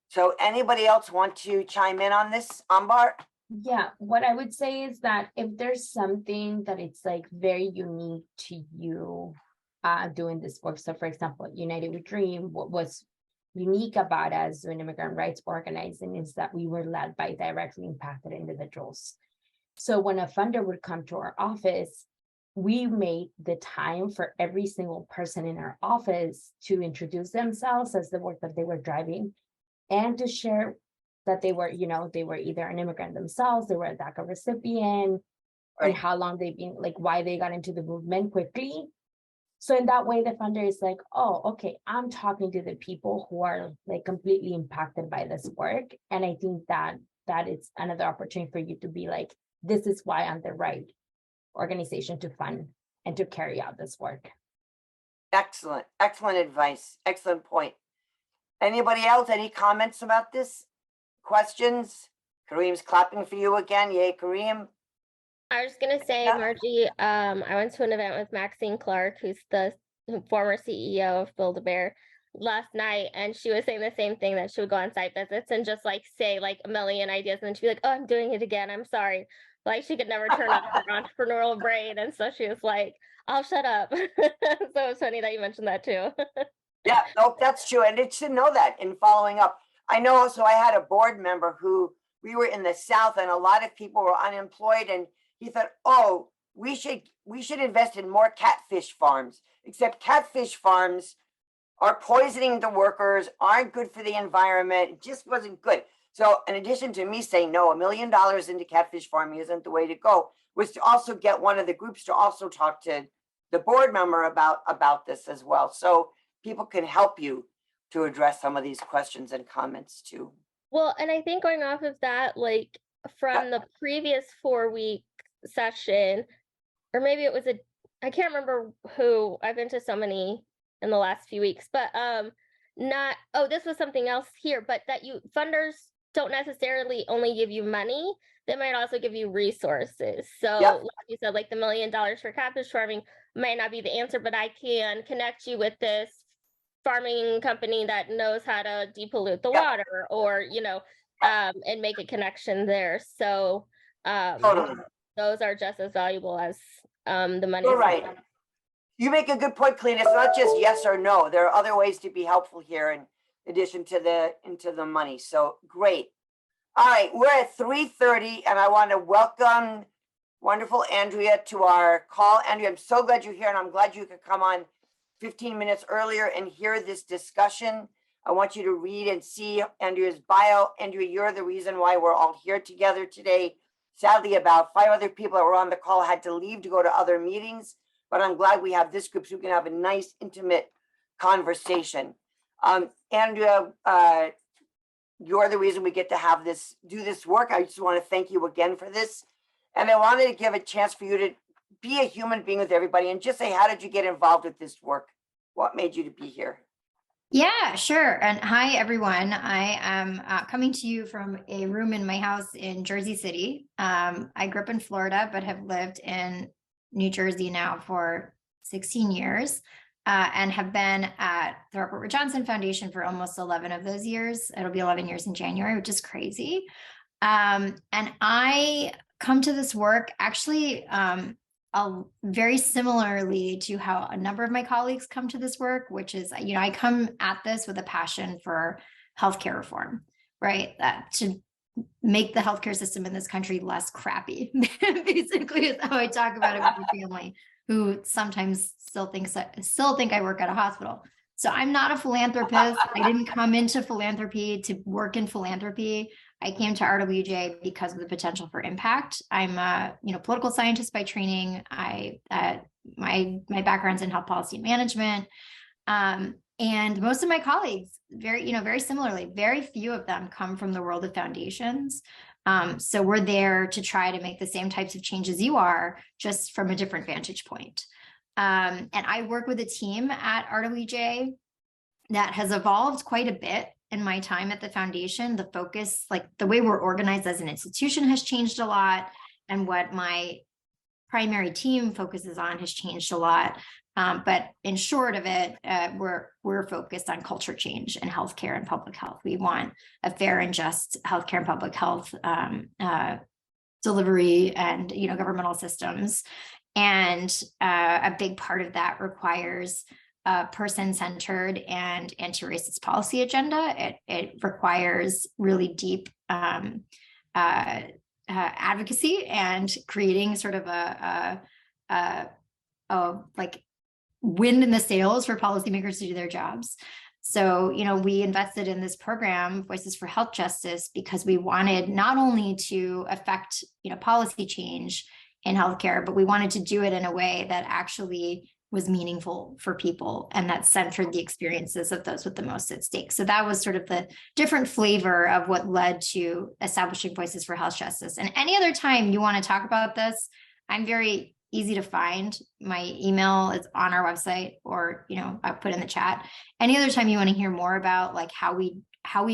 S1: So anybody else want to chime in on this, Ambar?
S3: Yeah, what I would say is that if there's something that it's like very unique to you doing this work. So for example, United We Dream, what was unique about us doing immigrant rights organizing is that we were led by directly impacted individuals. So when a funder would come to our office, we made the time for every single person in our office to introduce themselves as the work that they were driving and to share that they were, they were either an immigrant themselves, they were a DACA recipient,
S1: Right.
S3: and how long they've been, like why they got into the movement quickly. So in that way, the funder is like, oh, okay, I'm talking to the people who are like completely impacted by this work. And I think that is another opportunity for you to be like, this is why I'm the right organization to fund and to carry out this work.
S1: Excellent, excellent advice. Excellent point. Anybody else? Any comments about this? Questions? Kareem's clapping for you again. Yay, Kareem.
S9: I was gonna say,
S1: Yeah.
S9: Margie, I went to an event with Maxine Clark, who's the former CEO of Build-A-Bear, last night, and she was saying the same thing, that she would go on site visits and just like say like a million ideas, and then she'd be like, oh, I'm doing it again, I'm sorry. Like she could never turn off her entrepreneurial brain, and so she was like, I'll shut up. So it's funny that you mentioned that too.
S1: Yeah, nope, that's true. And it should know that in following up. I know also I had a board member who we were in the South and a lot of people were unemployed, and he thought, oh, we should invest in more catfish farms, except catfish farms are poisoning the workers, aren't good for the environment. It just wasn't good. So in addition to me saying, no, $1 million into catfish farming isn't the way to go, was to also get one of the groups to also talk to the board member about this as well. So people can help you to address some of these questions and comments too.
S9: Well, and I think going off of that, like from the previous 4-week session, or maybe it was I can't remember who, I've been to so many in the last few weeks, but this was something else here, but that funders don't necessarily only give you money, they might also give you resources. So like you said, like the $1 million for catfish farming might not be the answer, but I can connect you with this farming company that knows how to depollute the water, or and make a connection there. So
S1: Totally.
S9: those are just as valuable as the money.
S1: You're right. You make a good point, Clean. It's not just yes or no. There are other ways to be helpful here in addition to the money. So great. All right, we're at 3:30, and I want to welcome wonderful Andrea to our call. Andrea, I'm so glad you're here, and I'm glad you could come on 15 minutes earlier and hear this discussion. I want you to read and see Andrea's bio. Andrea, you're the reason why we're all here together today. Sadly, about 5 other people that were on the call had to leave to go to other meetings, but I'm glad we have this group so we can have a nice, intimate conversation. Andrea, you're the reason we get to do this work. I just want to thank you again for this. And I wanted to give a chance for you to be a human being with everybody and just say, how did you get involved with this work? What made you to be here?
S15: Yeah, sure. And hi, everyone. I am coming to you from a room in my house in Jersey City. I grew up in Florida, but have lived in New Jersey now for 16 years and have been at the Robert Johnson Foundation for almost 11 of those years. It'll be 11 years in January, which is crazy. And I come to this work actually very similarly to how a number of my colleagues come to this work, which is, I come at this with a passion for healthcare reform, right? That to make the healthcare system in this country less crappy. Basically, is how I talk about it with my family, who sometimes still think I work at a hospital. So I'm not a philanthropist. I didn't come into philanthropy to work in philanthropy. I came to RWJ because of the potential for impact. I'm a political scientist by training. My background's in health policy management. And most of my colleagues, very similarly, very few of them come from the world of foundations. So we're there to try to make the same types of changes you are, just from a different vantage point. And I work with a team at RWJ that has evolved quite a bit in my time at the foundation. The focus, like the way we're organized as an institution, has changed a lot. And what my primary team focuses on has changed a lot. But in short of it, we're focused on culture change in healthcare and public health. We want a fair and just healthcare and public health delivery and governmental systems. And a big part of that requires a person-centered and anti-racist policy agenda. It requires really deep advocacy and creating sort of a like wind in the sails for policymakers to do their jobs. So, we invested in this program, Voices for Health Justice, because we wanted not only to affect, policy change in healthcare, but we wanted to do it in a way that actually was meaningful for people and that centered the experiences of those with the most at stake. So that was sort of the different flavor of what led to establishing Voices for Health Justice. And any other time you want to talk about this, I'm very easy to find. My email is on our website, or I put in the chat. Any other time you want to hear more about like how we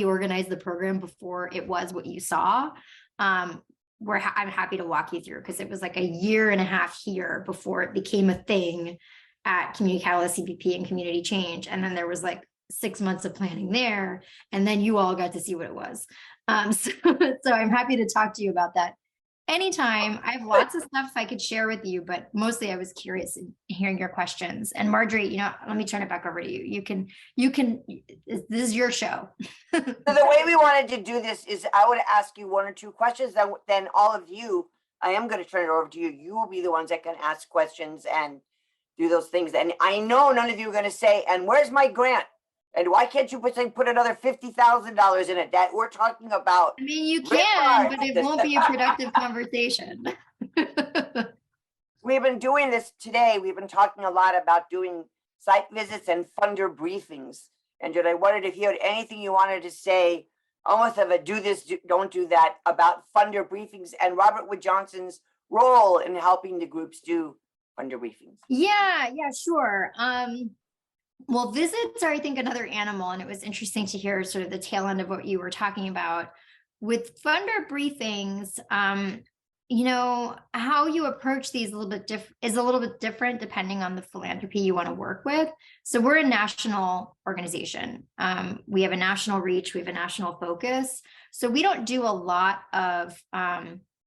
S15: organized the program before it was what you saw, I'm happy to walk you through, because it was like a year and a half here before it became a thing at Community Catalyst, CPP, and Community Change. And then there was like 6 months of planning there, and then you all got to see what it was. So I'm happy to talk to you about that anytime. I have lots of stuff I could share with you, but mostly I was curious in hearing your questions. And Marjorie, let me turn it back over to you. You can, this is your show.
S1: So the way we wanted to do this is I would ask you 1 or 2 questions, then all of you, I am going to turn it over to you. You will be the ones that can ask questions and do those things. And I know none of you are going to say, and where's my grant? And why can't you put another $50,000 in it? That we're talking about.
S15: I mean, you can, but it won't be a productive conversation.
S1: We've been doing this today. We've been talking a lot about doing site visits and funder briefings. And I wondered if you had anything you wanted to say, almost of a do this, don't do that, about funder briefings and Robert Wood Johnson's role in helping the groups do funder briefings.
S15: Yeah, sure. Well, visits are, I think, another animal, and it was interesting to hear sort of the tail end of what you were talking about. With funder briefings, how you approach these is a little bit different depending on the philanthropy you want to work with. So we're a national organization. We have a national reach. We have a national focus. So we don't do a lot of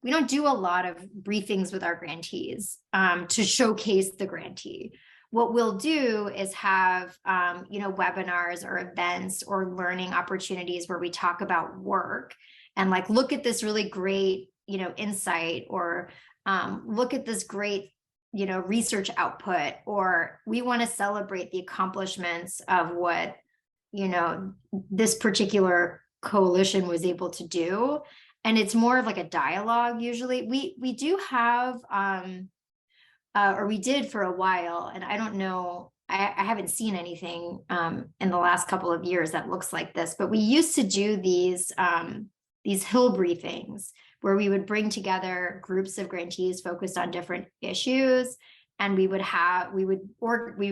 S15: briefings with our grantees to showcase the grantee. What we'll do is have, webinars or events or learning opportunities where we talk about work and like, look at this really great, insight, or look at this great, research output, or we want to celebrate the accomplishments of what, this particular coalition was able to do. And it's more of like a dialogue. Usually we do have, or we did for a while, and I don't know, I haven't seen anything in the last couple of years that looks like this, but we used to do these Hill briefings where we would bring together groups of grantees focused on different issues, and we would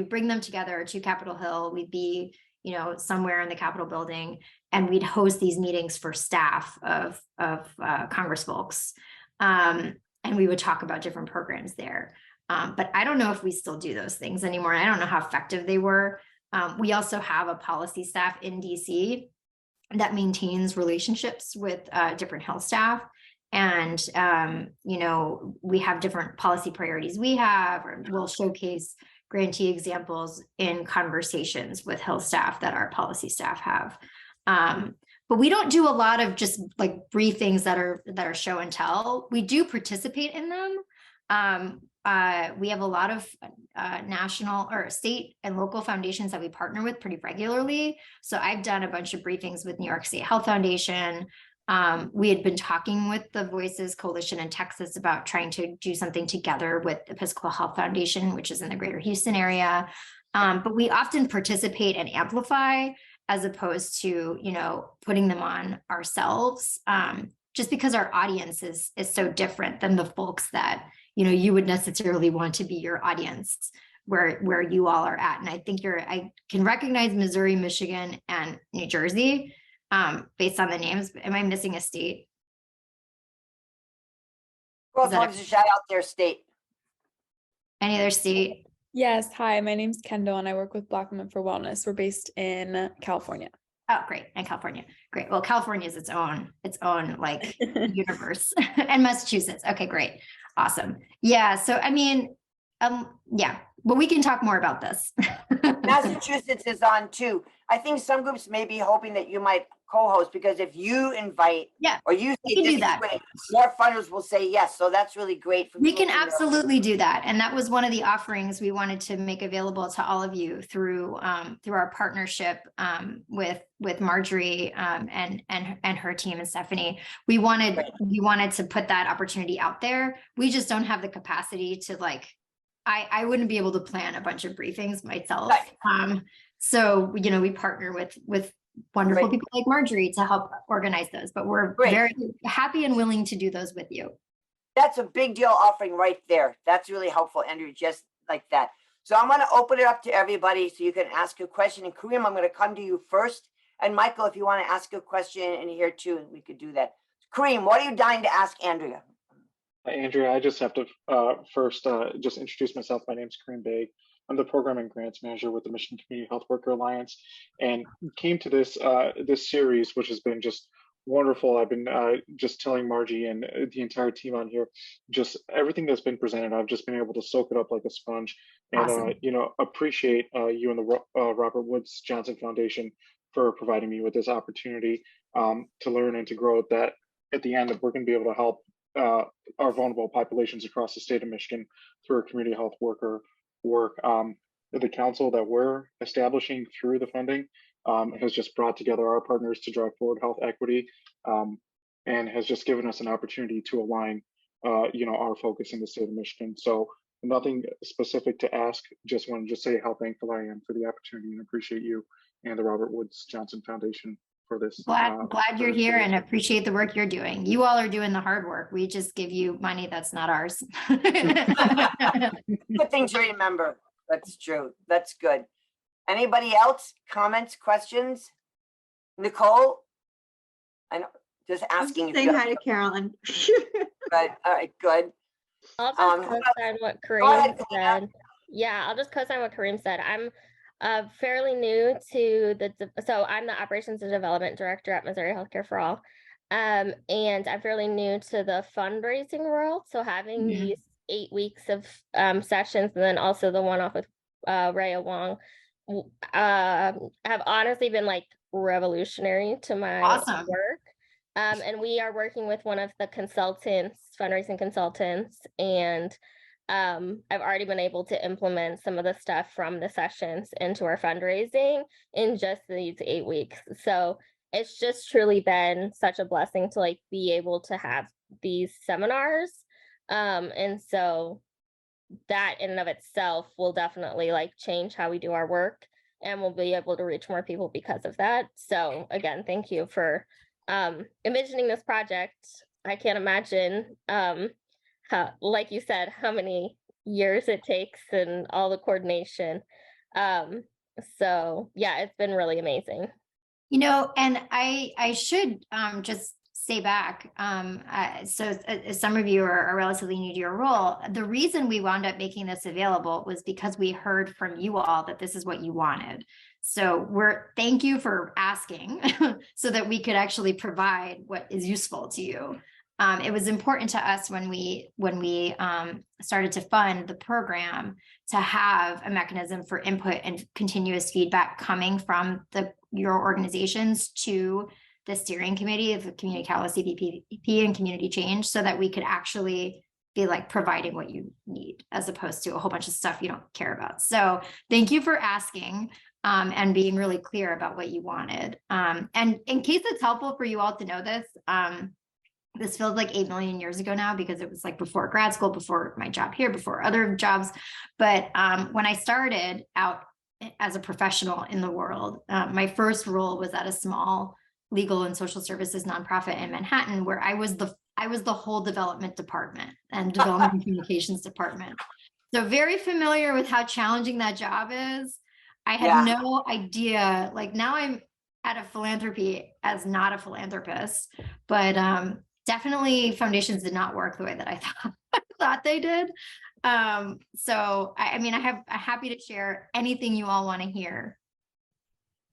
S15: bring them together to Capitol Hill. We'd be, somewhere in the Capitol building, and we'd host these meetings for staff of Congress folks, and we would talk about different programs there. But I don't know if we still do those things anymore. I don't know how effective they were. We also have a policy staff in DC that maintains relationships with different health staff. And, we have different policy priorities we have, or we'll showcase grantee examples in conversations with health staff that our policy staff have. but we don't do a lot of just like briefings that are show and tell. We do participate in them. We have a lot of national or state and local foundations that we partner with pretty regularly. So I've done a bunch of briefings with New York State Health Foundation. We had been talking with the Voices Coalition in Texas about trying to do something together with Episcopal Health Foundation, which is in the greater Houston area. But we often participate and amplify as opposed to, you know, putting them on ourselves, just because our audience is so different than the folks that, you know, you would necessarily want to be your audience where you all are at. And I think I can recognize Missouri, Michigan, and New Jersey based on the names. Am I missing a state?
S1: Well, as long as you shout out their state.
S15: Any other state?
S12: Yes. Hi, my name's Kendall and I work with Black Women for Wellness. We're based in California.
S15: Oh, great. And California. Great. Well, California is its own like universe and Massachusetts. Okay, great. Awesome. Yeah. So, I mean, yeah, but we can talk more about this.
S1: Massachusetts is on too. I think some groups may be hoping that you might co-host, because if you invite, or you say
S15: can
S1: this
S15: do
S1: is
S15: that.
S1: great, more funders will say yes. So that's really great. For
S15: We
S1: people
S15: can
S1: to know.
S15: absolutely do that. And that was one of the offerings we wanted to make available to all of you through our partnership with Marjorie and her team and Stephanie. We wanted to put that opportunity out there. We just don't have the capacity to I wouldn't be able to plan a bunch of briefings myself.
S1: Right.
S15: So, you know, we partner with wonderful people like Marjorie to help organize those, but we're very happy and willing to do those with you.
S1: That's a big deal offering right there. That's really helpful, Andrew, just like that. So I'm going to open it up to everybody so you can ask a question. And Kareem, I'm going to come to you first. And Michael, if you want to ask a question in here too, we could do that. Kareem, what are you dying to ask Andrea?
S5: Andrea, I just have to first just introduce myself. My name is Kareem Baig. I'm the Program and Grants Manager with the Michigan Community Health Worker Alliance, and came to this this series, which has been just wonderful. I've been just telling Margie and the entire team on here, just everything that's been presented. I've just been able to soak it up like a sponge, and
S15: Awesome.
S5: you know, appreciate you and the Robert Woods Johnson Foundation for providing me with this opportunity to learn and to grow. That at the end, we're going to be able to help our vulnerable populations across the state of Michigan through our community health worker work. The council that we're establishing through the funding has just brought together our partners to drive forward health equity, and has just given us an opportunity to align, you know, our focus in the state of Michigan. So nothing specific to ask, just want to just say how thankful I am for the opportunity and appreciate you and the Robert Woods Johnson Foundation for this.
S15: Glad you're here and appreciate the work you're doing. You all are doing the hard work. We just give you money that's not ours.
S1: Good thing to remember. That's true. That's good. Anybody else? Comments, questions? Nicole? I know, just asking.
S14: Saying hi to Carolyn.
S1: Good. All right, good.
S9: I'll just co-sign what Kareem said. Yeah, I'll just co-sign what Kareem said. I'm fairly new to so I'm the Operations and Development Director at Missouri Healthcare for All. And I'm fairly new to the fundraising world. So having these 8 weeks of sessions, and then also the one-off with Rhea Wong, have honestly been like revolutionary to my work. And we are working with one of the consultants, fundraising consultants, and I've already been able to implement some of the stuff from the sessions into our fundraising in just these 8 weeks. So it's just truly been such a blessing to like be able to have these seminars. And so that in and of itself will definitely like change how we do our work, and we'll be able to reach more people because of that. So again, thank you for envisioning this project. I can't imagine how, like you said, how many years it takes and all the coordination. So yeah, it's been really amazing.
S15: You know, and I should just say back, so some of you are relatively new to your role. The reason we wound up making this available was because we heard from you all that this is what you wanted. So thank you for asking so that we could actually provide what is useful to you. It was important to us when we started to fund the program to have a mechanism for input and continuous feedback coming from your organizations to the steering committee of the Community Catalyst, CPP, and Community Change, so that we could actually be like providing what you need, as opposed to a whole bunch of stuff you don't care about. So thank you for asking and being really clear about what you wanted. And in case it's helpful for you all to know this, this feels like 8 million years ago now, because it was like before grad school, before my job here, before other jobs. But when I started out as a professional in the world, my first role was at a small legal and social services nonprofit in Manhattan, where I was the whole development department and development and communications department. So very familiar with how challenging that job is. I had no idea, like now I'm at a philanthropy as not a philanthropist, but definitely foundations did not work the way that I thought they did. So I mean, I'm happy to share anything you all want to hear.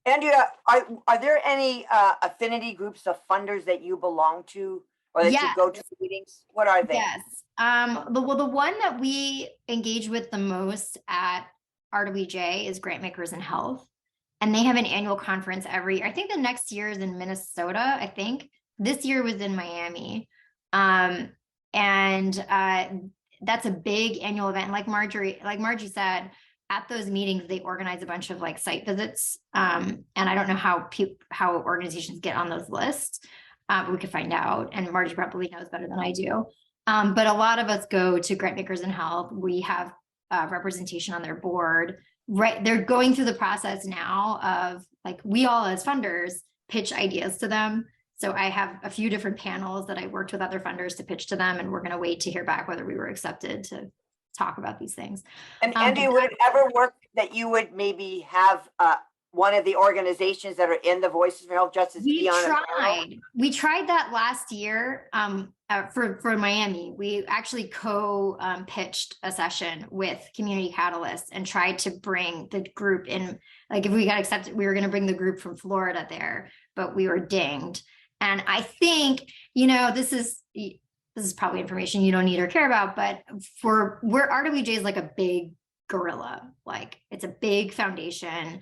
S1: Andrea, are there any affinity groups of funders that you belong to, or that you go to meetings? What are they?
S15: Yes. The one that we engage with the most at RWJ is Grantmakers in Health. And they have an annual conference I think the next year is in Minnesota, I think. This year was in Miami. And that's a big annual event. Like Margie said, at those meetings, they organize a bunch of like site visits. And I don't know how organizations get on those lists, but we could find out. And Margie probably knows better than I do. But a lot of us go to Grantmakers in Health. We have representation on their board. Right, they're going through the process now of like, we all as funders pitch ideas to them. So I have a few different panels that I worked with other funders to pitch to them, and we're going to wait to hear back whether we were accepted to talk about these things.
S1: And Andy, would it ever work that you would maybe have one of the organizations that are in the Voices for Health Justice be on a panel?
S15: We tried that last year for Miami. We actually pitched a session with Community Catalyst and tried to bring the group in. Like if we got accepted, we were going to bring the group from Florida there, but we were dinged. And I think, this is probably information you don't need or care about, but where RWJ is like a big gorilla, like it's a big foundation.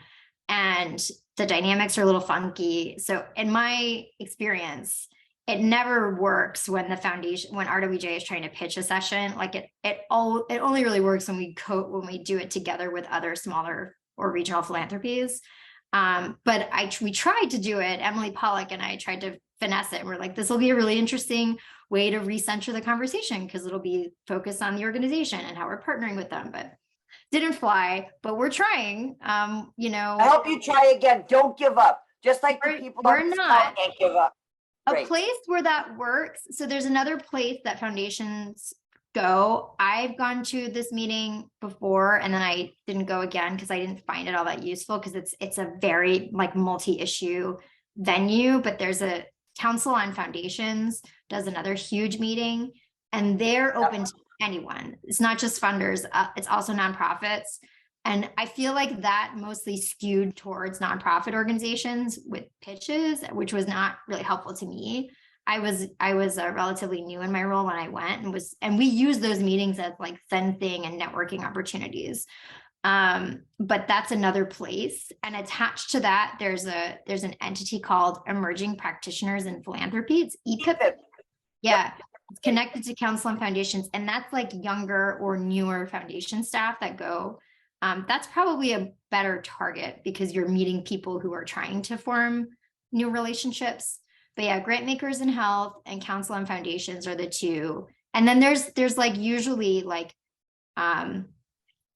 S15: And the dynamics are a little funky. So in my experience, it never works when RWJ is trying to pitch a session. Like it only really works when we do it together with other smaller or regional philanthropies. But we tried to do it. Emily Pollock and I tried to finesse it. And we're like, this will be a really interesting way to recenter the conversation, because it'll be focused on the organization and how we're partnering with them. But didn't fly, but we're trying. I
S1: hope you try again. Don't give up. Just like the people
S15: we're not
S1: can't give up.
S15: A place where that works. So there's another place that foundations go. I've gone to this meeting before, and then I didn't go again because I didn't find it all that useful, because it's a very like multi-issue venue. But there's a Council on Foundations does another huge meeting, and they're open to anyone. It's not just funders, it's also nonprofits. And I feel like that mostly skewed towards nonprofit organizations with pitches, which was not really helpful to me. I was relatively new in my role when I went, and we used those meetings as like sensing and networking opportunities. But that's another place. And attached to that, there's an entity called Emerging Practitioners in Philanthropy. It's EPIP. Yeah. It's connected to Council on Foundations, and that's like younger or newer foundation staff that go. That's probably a better target, because you're meeting people who are trying to form new relationships. But yeah, Grantmakers in Health and Council on Foundations are the two. And then there's like usually like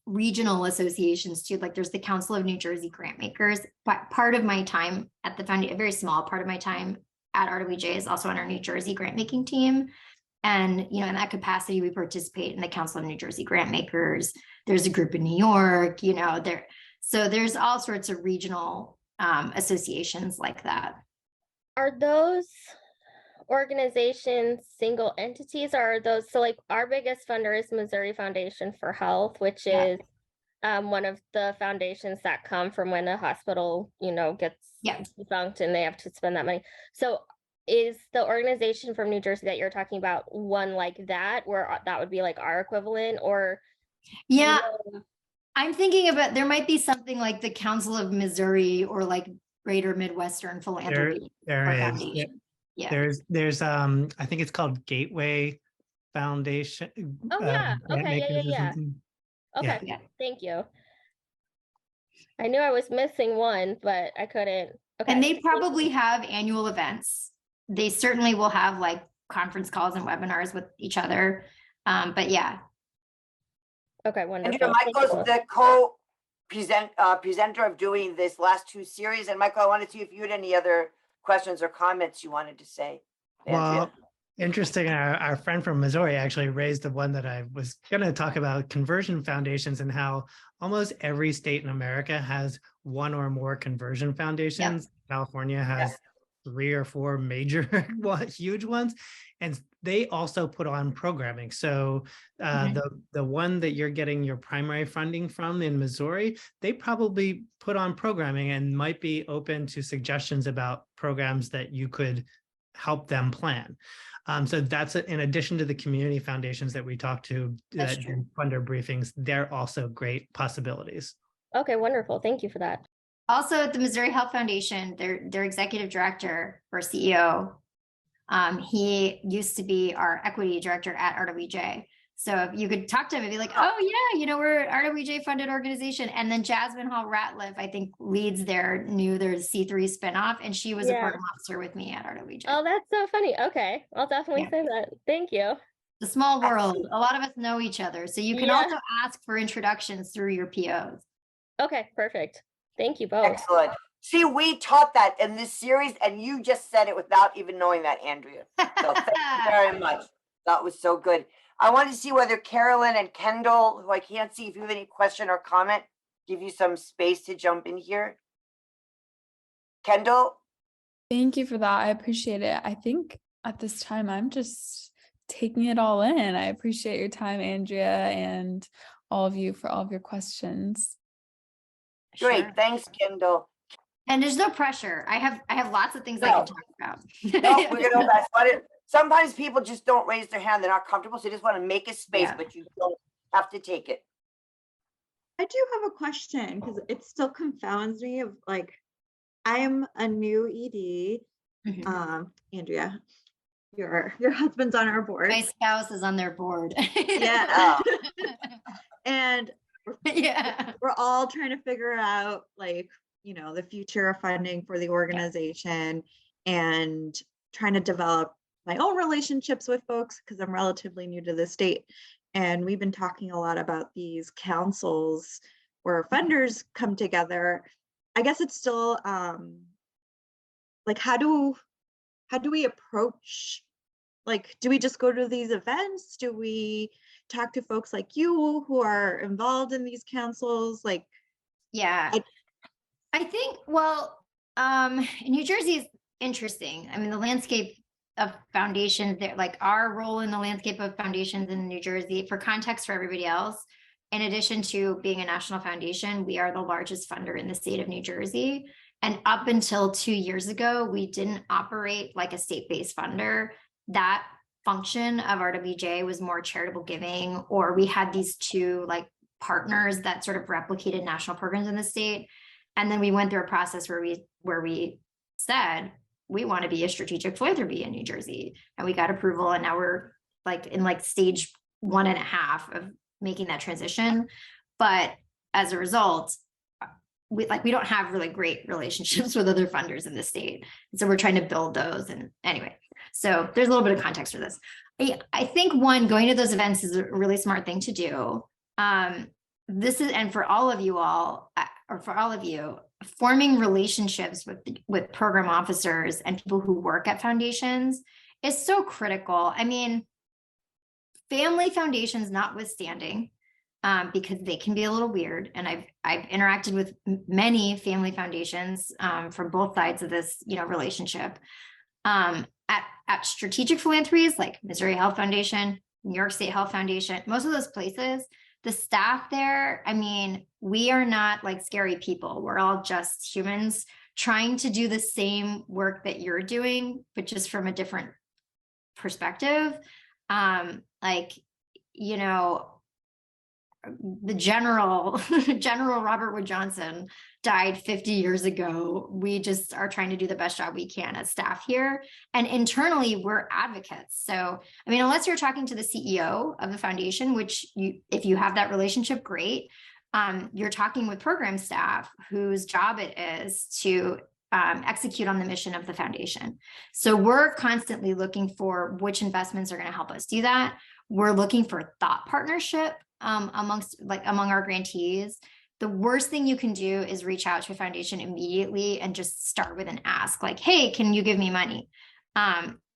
S15: regional associations too. Like there's the Council of New Jersey Grantmakers. But part of my time at the foundation, a very small part of my time at RWJ, is also on our New Jersey grantmaking team. And, in that capacity, we participate in the Council of New Jersey Grantmakers. There's a group in New York, so there's all sorts of regional associations like that.
S9: Are those organizations single entities, or are those, so like our biggest funder is Missouri Foundation for Health, which is one of the foundations that come from when a hospital, gets defunct and they have to spend that money. So is the organization from New Jersey that you're talking about one like that, where that would be like our equivalent, or?
S15: Yeah, I'm thinking about, there might be something like the Council of Missouri, or like Greater Midwestern
S2: There,
S15: Philanthropy
S2: there is.
S15: Foundation. Yeah.
S2: There's I think it's called Gateway Foundation.
S9: Oh yeah.
S2: Grant
S9: Okay. Yeah.
S2: makers
S9: Yeah.
S2: or
S9: Yeah.
S2: something.
S9: Okay.
S15: Yeah.
S9: Thank you. I knew I was missing one, but I couldn't. Okay.
S15: And they probably have annual events. They certainly will have like conference calls and webinars with each other. But yeah.
S9: Okay. Wonderful.
S1: Andrea,
S9: Thank
S1: Michael's
S9: you.
S1: the presenter of doing this last two series. And Michael, I wanted to see if you had any other questions or comments you wanted to say. Andrea.
S2: Well, interesting. Our friend from Missouri actually raised the one that I was going to talk about, conversion foundations, and how almost every state in America has one or more conversion foundations. California has 3 or 4 major huge ones, and they also put on programming. So the one that you're getting your primary funding from in Missouri, they probably put on programming and might be open to suggestions about programs that you could help them plan. So that's in addition to the community foundations that we talked to that do funder briefings, they're also great possibilities.
S9: Okay, wonderful. Thank you for that.
S15: Also at the Missouri Health Foundation, their executive director or CEO, he used to be our equity director at RWJ. So if you could talk to him and be like, oh yeah, you know, we're an RWJ funded organization. And then Jasmine Hall Ratliff, I think, leads their C3 spinoff, and she was a program officer with me at RWJ.
S9: Oh, that's so funny. Okay, I'll definitely say that. Thank you.
S15: The small world. A lot of us know each other. So you can also ask for introductions through your POs.
S9: Okay, perfect. Thank you both.
S1: Excellent. See, we taught that in this series, and you just said it without even knowing that, Andrea. So thank you very much. That was so good. I wanted to see whether Carolyn and Kendall, who I can't see, if you have any question or comment, give you some space to jump in here. Kendall?
S12: Thank you for that. I appreciate it. I think at this time, I'm just taking it all in. I appreciate your time, Andrea, and all of you for all of your questions.
S1: Great. Thanks, Kendall.
S15: And there's no pressure. I have lots of things I can talk about.
S1: No, we're gonna sometimes people just don't raise their hand. They're not comfortable. So they just want to make a space, but you don't have to take it.
S14: I do have a question because it still confounds me of like, I'm a new ED. Andrea, your husband's on our board.
S15: My spouse is on their board.
S14: Yeah. And we're all trying to figure out like, you know, the future of funding for the organization and trying to develop my own relationships with folks because I'm relatively new to the state. And we've been talking a lot about these councils where funders come together. I guess it's still like, how do we approach, like, do we just go to these events? Do we talk to folks like you who are involved in these councils? Like,
S15: I think, well, New Jersey is interesting. I mean, the landscape of foundations there, like our role in the landscape of foundations in New Jersey, for context for everybody else, in addition to being a national foundation, we are the largest funder in the state of New Jersey. And up until 2 years ago, we didn't operate like a state-based funder. That function of RWJ was more charitable giving, or we had these two like partners that sort of replicated national programs in the state. And then we went through a process where we said, we want to be a strategic philanthropy in New Jersey, and we got approval. And now we're like in like stage 1.5 of making that transition. But as a result, we don't have really great relationships with other funders in the state. And so we're trying to build those. And anyway, so there's a little bit of context for this. I think going to those events is a really smart thing to do. This is, and for all of you all, or for all of you, forming relationships with program officers and people who work at foundations is so critical. I mean, family foundations notwithstanding, because they can be a little weird. And I've interacted with many family foundations from both sides of this, relationship. At strategic philanthropies like Missouri Health Foundation, New York State Health Foundation, most of those places, the staff there, I mean, we are not like scary people. We're all just humans trying to do the same work that you're doing, but just from a different perspective. the general General Robert Wood Johnson died 50 years ago. We just are trying to do the best job we can as staff here. And internally, we're advocates. So, I mean, unless you're talking to the CEO of the foundation, which if you have that relationship, great. You're talking with program staff whose job it is to execute on the mission of the foundation. So we're constantly looking for which investments are going to help us do that. We're looking for thought partnership among our grantees. The worst thing you can do is reach out to a foundation immediately and just start with an ask like, hey, can you give me money?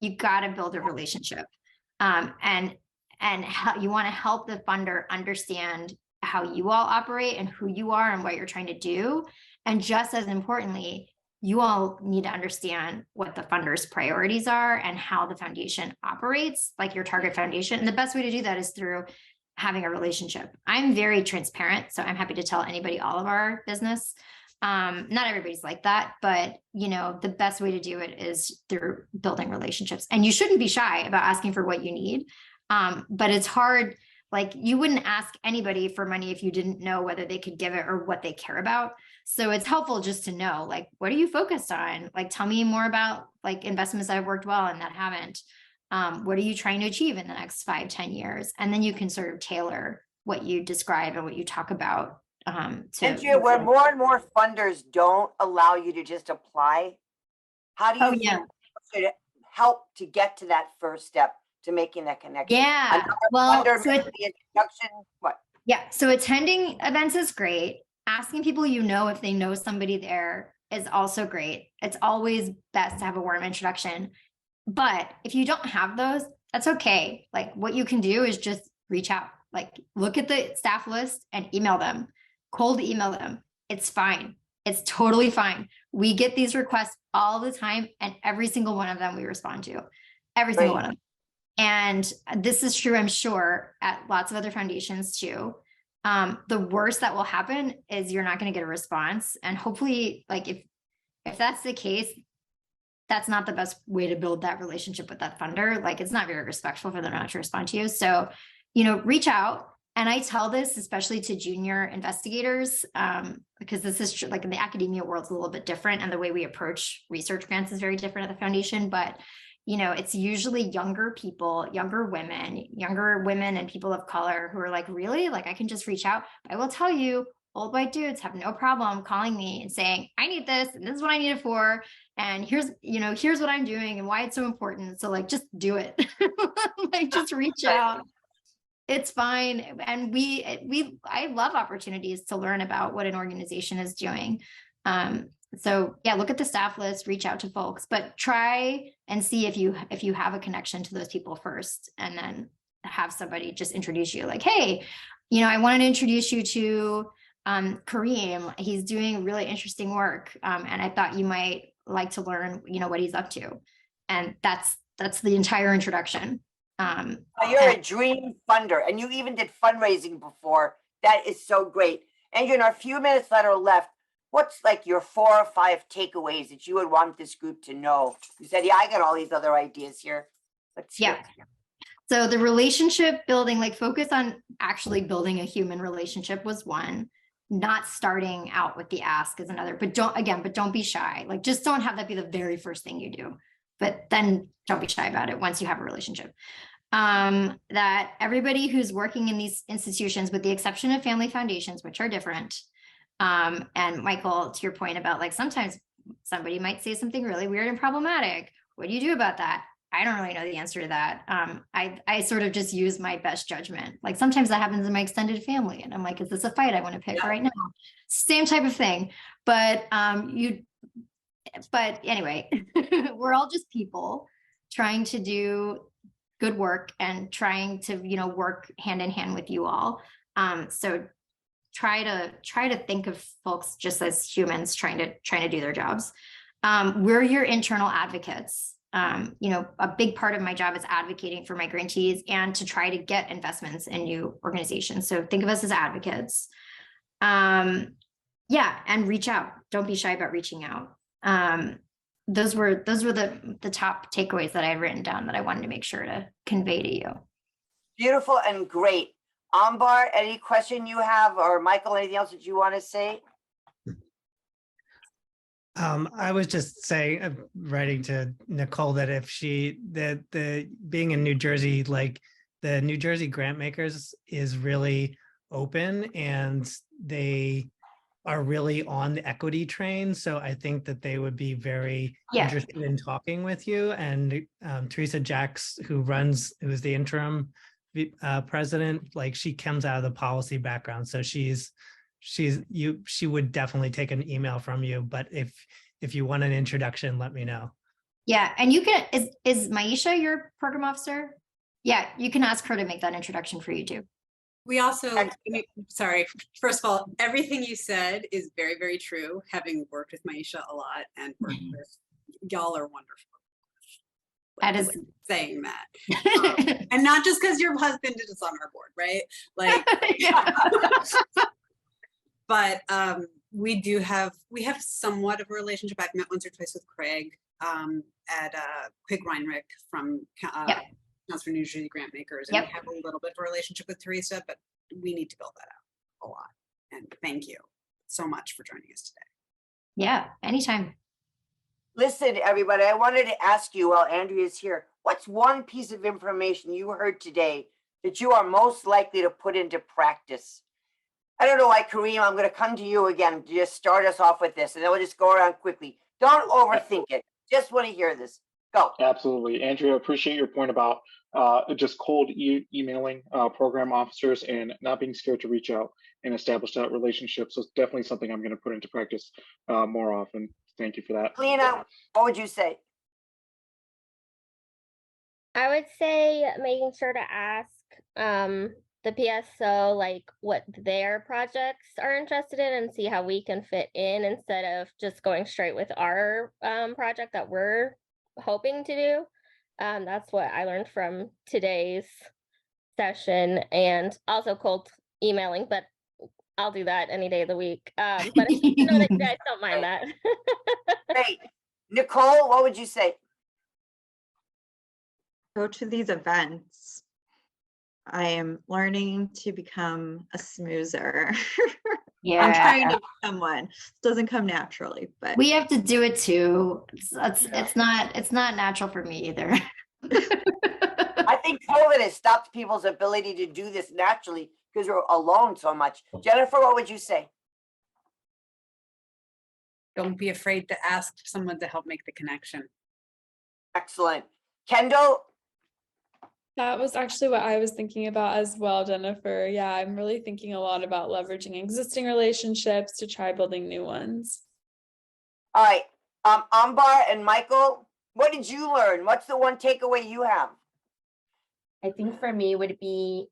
S15: You got to build a relationship. And you want to help the funder understand how you all operate and who you are and what you're trying to do. And just as importantly, you all need to understand what the funder's priorities are and how the foundation operates, like your target foundation. And the best way to do that is through having a relationship. I'm very transparent, so I'm happy to tell anybody all of our business. Not everybody's like that, but the best way to do it is through building relationships. And you shouldn't be shy about asking for what you need. But it's hard. Like you wouldn't ask anybody for money if you didn't know whether they could give it or what they care about. So it's helpful just to know, like, what are you focused on? Like, tell me more about like investments that have worked well and that haven't. What are you trying to achieve in the next 5-10 years? And then you can sort of tailor what you describe and what you talk about.
S1: And where more and more funders don't allow you to just apply, how do you think to help to get to that first step to making that connection?
S15: Yeah, so attending events is great. Asking people if they know somebody there is also great. It's always best to have a warm introduction. But if you don't have those, that's okay. Like what you can do is just reach out, like look at the staff list and email them, cold email them. It's fine. It's totally fine. We get these requests all the time and every single one of them we respond to, every single one of them. And this is true, I'm sure, at lots of other foundations too. The worst that will happen is you're not going to get a response. And hopefully, like if that's the case, that's not the best way to build that relationship with that funder. Like it's not very respectful for them not to respond to you. So, reach out. And I tell this especially to junior investigators, because this is true, like in the academia world, it's a little bit different. And the way we approach research grants is very different at the foundation. But, it's usually younger people, younger women and people of color who are like, really? Like I can just reach out. But I will tell you, old white dudes have no problem calling me and saying, I need this, and this is what I need it for. And here's what I'm doing and why it's so important. So like, just do it. Like just reach out. It's fine. And I love opportunities to learn about what an organization is doing. So yeah, look at the staff list, reach out to folks, but try and see if you have a connection to those people first, and then have somebody just introduce you like, hey, I wanted to introduce you to Kareem. He's doing really interesting work. And I thought you might like to learn, what he's up to. And that's the entire introduction.
S1: You're a dream funder, and you even did fundraising before. That is so great. And in our few minutes that are left, what's like your 4 or 5 takeaways that you would want this group to know? You said, yeah, I got all these other ideas here. Let's hear it.
S15: So the relationship building, like focus on actually building a human relationship was one. Not starting out with the ask is another, but don't be shy. Like just don't have that be the very first thing you do, but then don't be shy about it once you have a relationship. That everybody who's working in these institutions, with the exception of family foundations, which are different. And Michael, to your point about like, sometimes somebody might say something really weird and problematic. What do you do about that? I don't really know the answer to that. I sort of just use my best judgment. Like sometimes that happens in my extended family and I'm like, is this a fight I want to pick right now? Same type of thing. But anyway, we're all just people trying to do good work and trying to, work hand in hand with you all. So try to think of folks just as humans trying to do their jobs. We're your internal advocates. A big part of my job is advocating for my grantees and to try to get investments in new organizations. So think of us as advocates. And reach out. Don't be shy about reaching out. Those were the top takeaways that I had written down that I wanted to make sure to convey to you.
S1: Beautiful and great. Ambar, any question you have, or Michael, anything else that you want to say?
S2: I was just saying, writing to Nicole that if the being in New Jersey, like the New Jersey grant makers is really open and they are really on the equity train. So I think that they would be very interested in talking with you. And Teresa Jacks, who is the interim president, like she comes out of the policy background. So she would definitely take an email from you. But if you want an introduction, let me know.
S15: Yeah, and you can, is Maisha your program officer? Yeah, you can ask her to make that introduction for you too.
S4: We also, sorry, first of all, everything you said is very, very true, having worked with Maisha a lot and worked with, y'all are wonderful.
S15: That is
S4: saying that. And not just because your husband is on our board, right? Like, but we have somewhat of a relationship. I've met once or twice with Craig at Quig Reinrich from Council for New Jersey Grant Makers, and we have a little bit of a relationship with Teresa, but we need to build that out a lot. And thank you so much for joining us today.
S15: Yeah, anytime.
S1: Listen, everybody, I wanted to ask you while Andrea's here, what's one piece of information you heard today that you are most likely to put into practice? I don't know why, Kareem, I'm going to come to you again to just start us off with this, and then we'll just go around quickly. Don't overthink it. Just want to hear this. Go.
S5: Absolutely. Andrea, appreciate your point about just cold emailing program officers and not being scared to reach out and establish that relationship. So it's definitely something I'm going to put into practice more often. Thank you for that.
S1: Lena, what would you say?
S9: I would say making sure to ask the PSO like what their projects are interested in and see how we can fit in instead of just going straight with our project that we're hoping to do. That's what I learned from today's session, and also cold emailing, but I'll do that any day of the week. But you know that you guys don't mind that.
S1: Great. Nicole, what would you say?
S14: Go to these events. I am learning to become a smoozer.
S15: Yeah.
S14: I'm trying to become one. It doesn't come naturally, but
S15: we have to do it too. It's not natural for me either.
S1: I think COVID has stopped people's ability to do this naturally because we're alone so much. Jennifer, what would you say?
S4: Don't be afraid to ask someone to help make the connection.
S1: Excellent. Kendall?
S12: That was actually what I was thinking about as well, Jennifer. Yeah, I'm really thinking a lot about leveraging existing relationships to try building new ones.
S1: All right. Ambar and Michael, what did you learn? What's the one takeaway you have?
S3: I think for me would be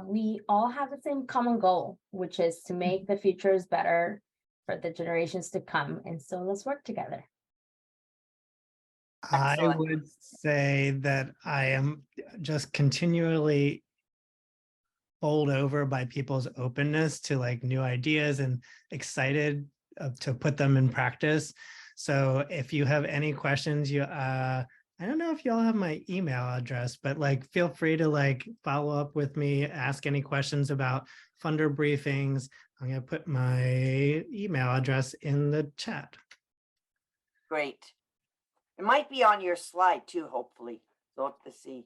S3: we all have the same common goal, which is to make the futures better for the generations to come. And so let's work together.
S1: Excellent.
S2: I would say that I am just continually bowled over by people's openness to like new ideas and excited to put them in practice. So if you have any questions, I don't know if y'all have my email address, but like feel free to like follow up with me, ask any questions about funder briefings. I'm going to put my email address in the chat.
S1: Great. It might be on your slide too, hopefully. So we'll have to see.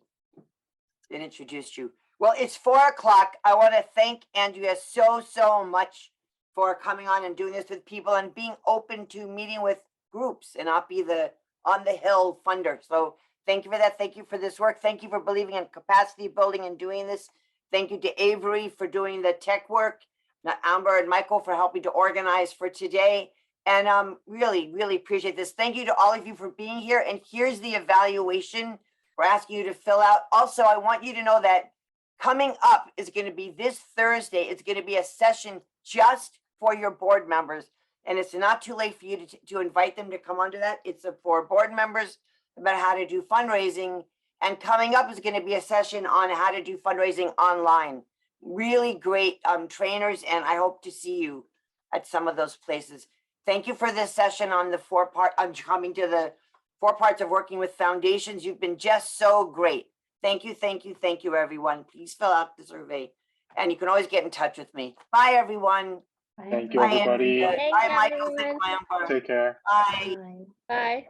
S1: It introduced you. Well, it's 4 o'clock. I want to thank Andrea so much for coming on and doing this with people and being open to meeting with groups and not be the on the hill funder. So thank you for that. Thank you for this work. Thank you for believing in capacity building and doing this. Thank you to Avery for doing the tech work, Amber and Michael for helping to organize for today. And really appreciate this. Thank you to all of you for being here. And here's the evaluation we're asking you to fill out. Also, I want you to know that coming up is going to be this Thursday. It's going to be a session just for your board members. And it's not too late for you to invite them to come onto that. It's for board members about how to do fundraising. And coming up is going to be a session on how to do fundraising online. Really great trainers, and I hope to see you at some of those places. Thank you for this session on the 4-part. I'm coming to the 4 parts of working with foundations. You've been just so great. Thank you, everyone. Please fill out the survey. And you can always get in touch with me. Bye, everyone.
S5: Thank you,
S1: Bye,
S5: everybody.
S1: Andrea.
S9: Thanks,
S1: Bye, Michael.
S9: everyone.
S1: Thank you, Amber.
S5: Take care.
S1: Bye.
S9: Bye.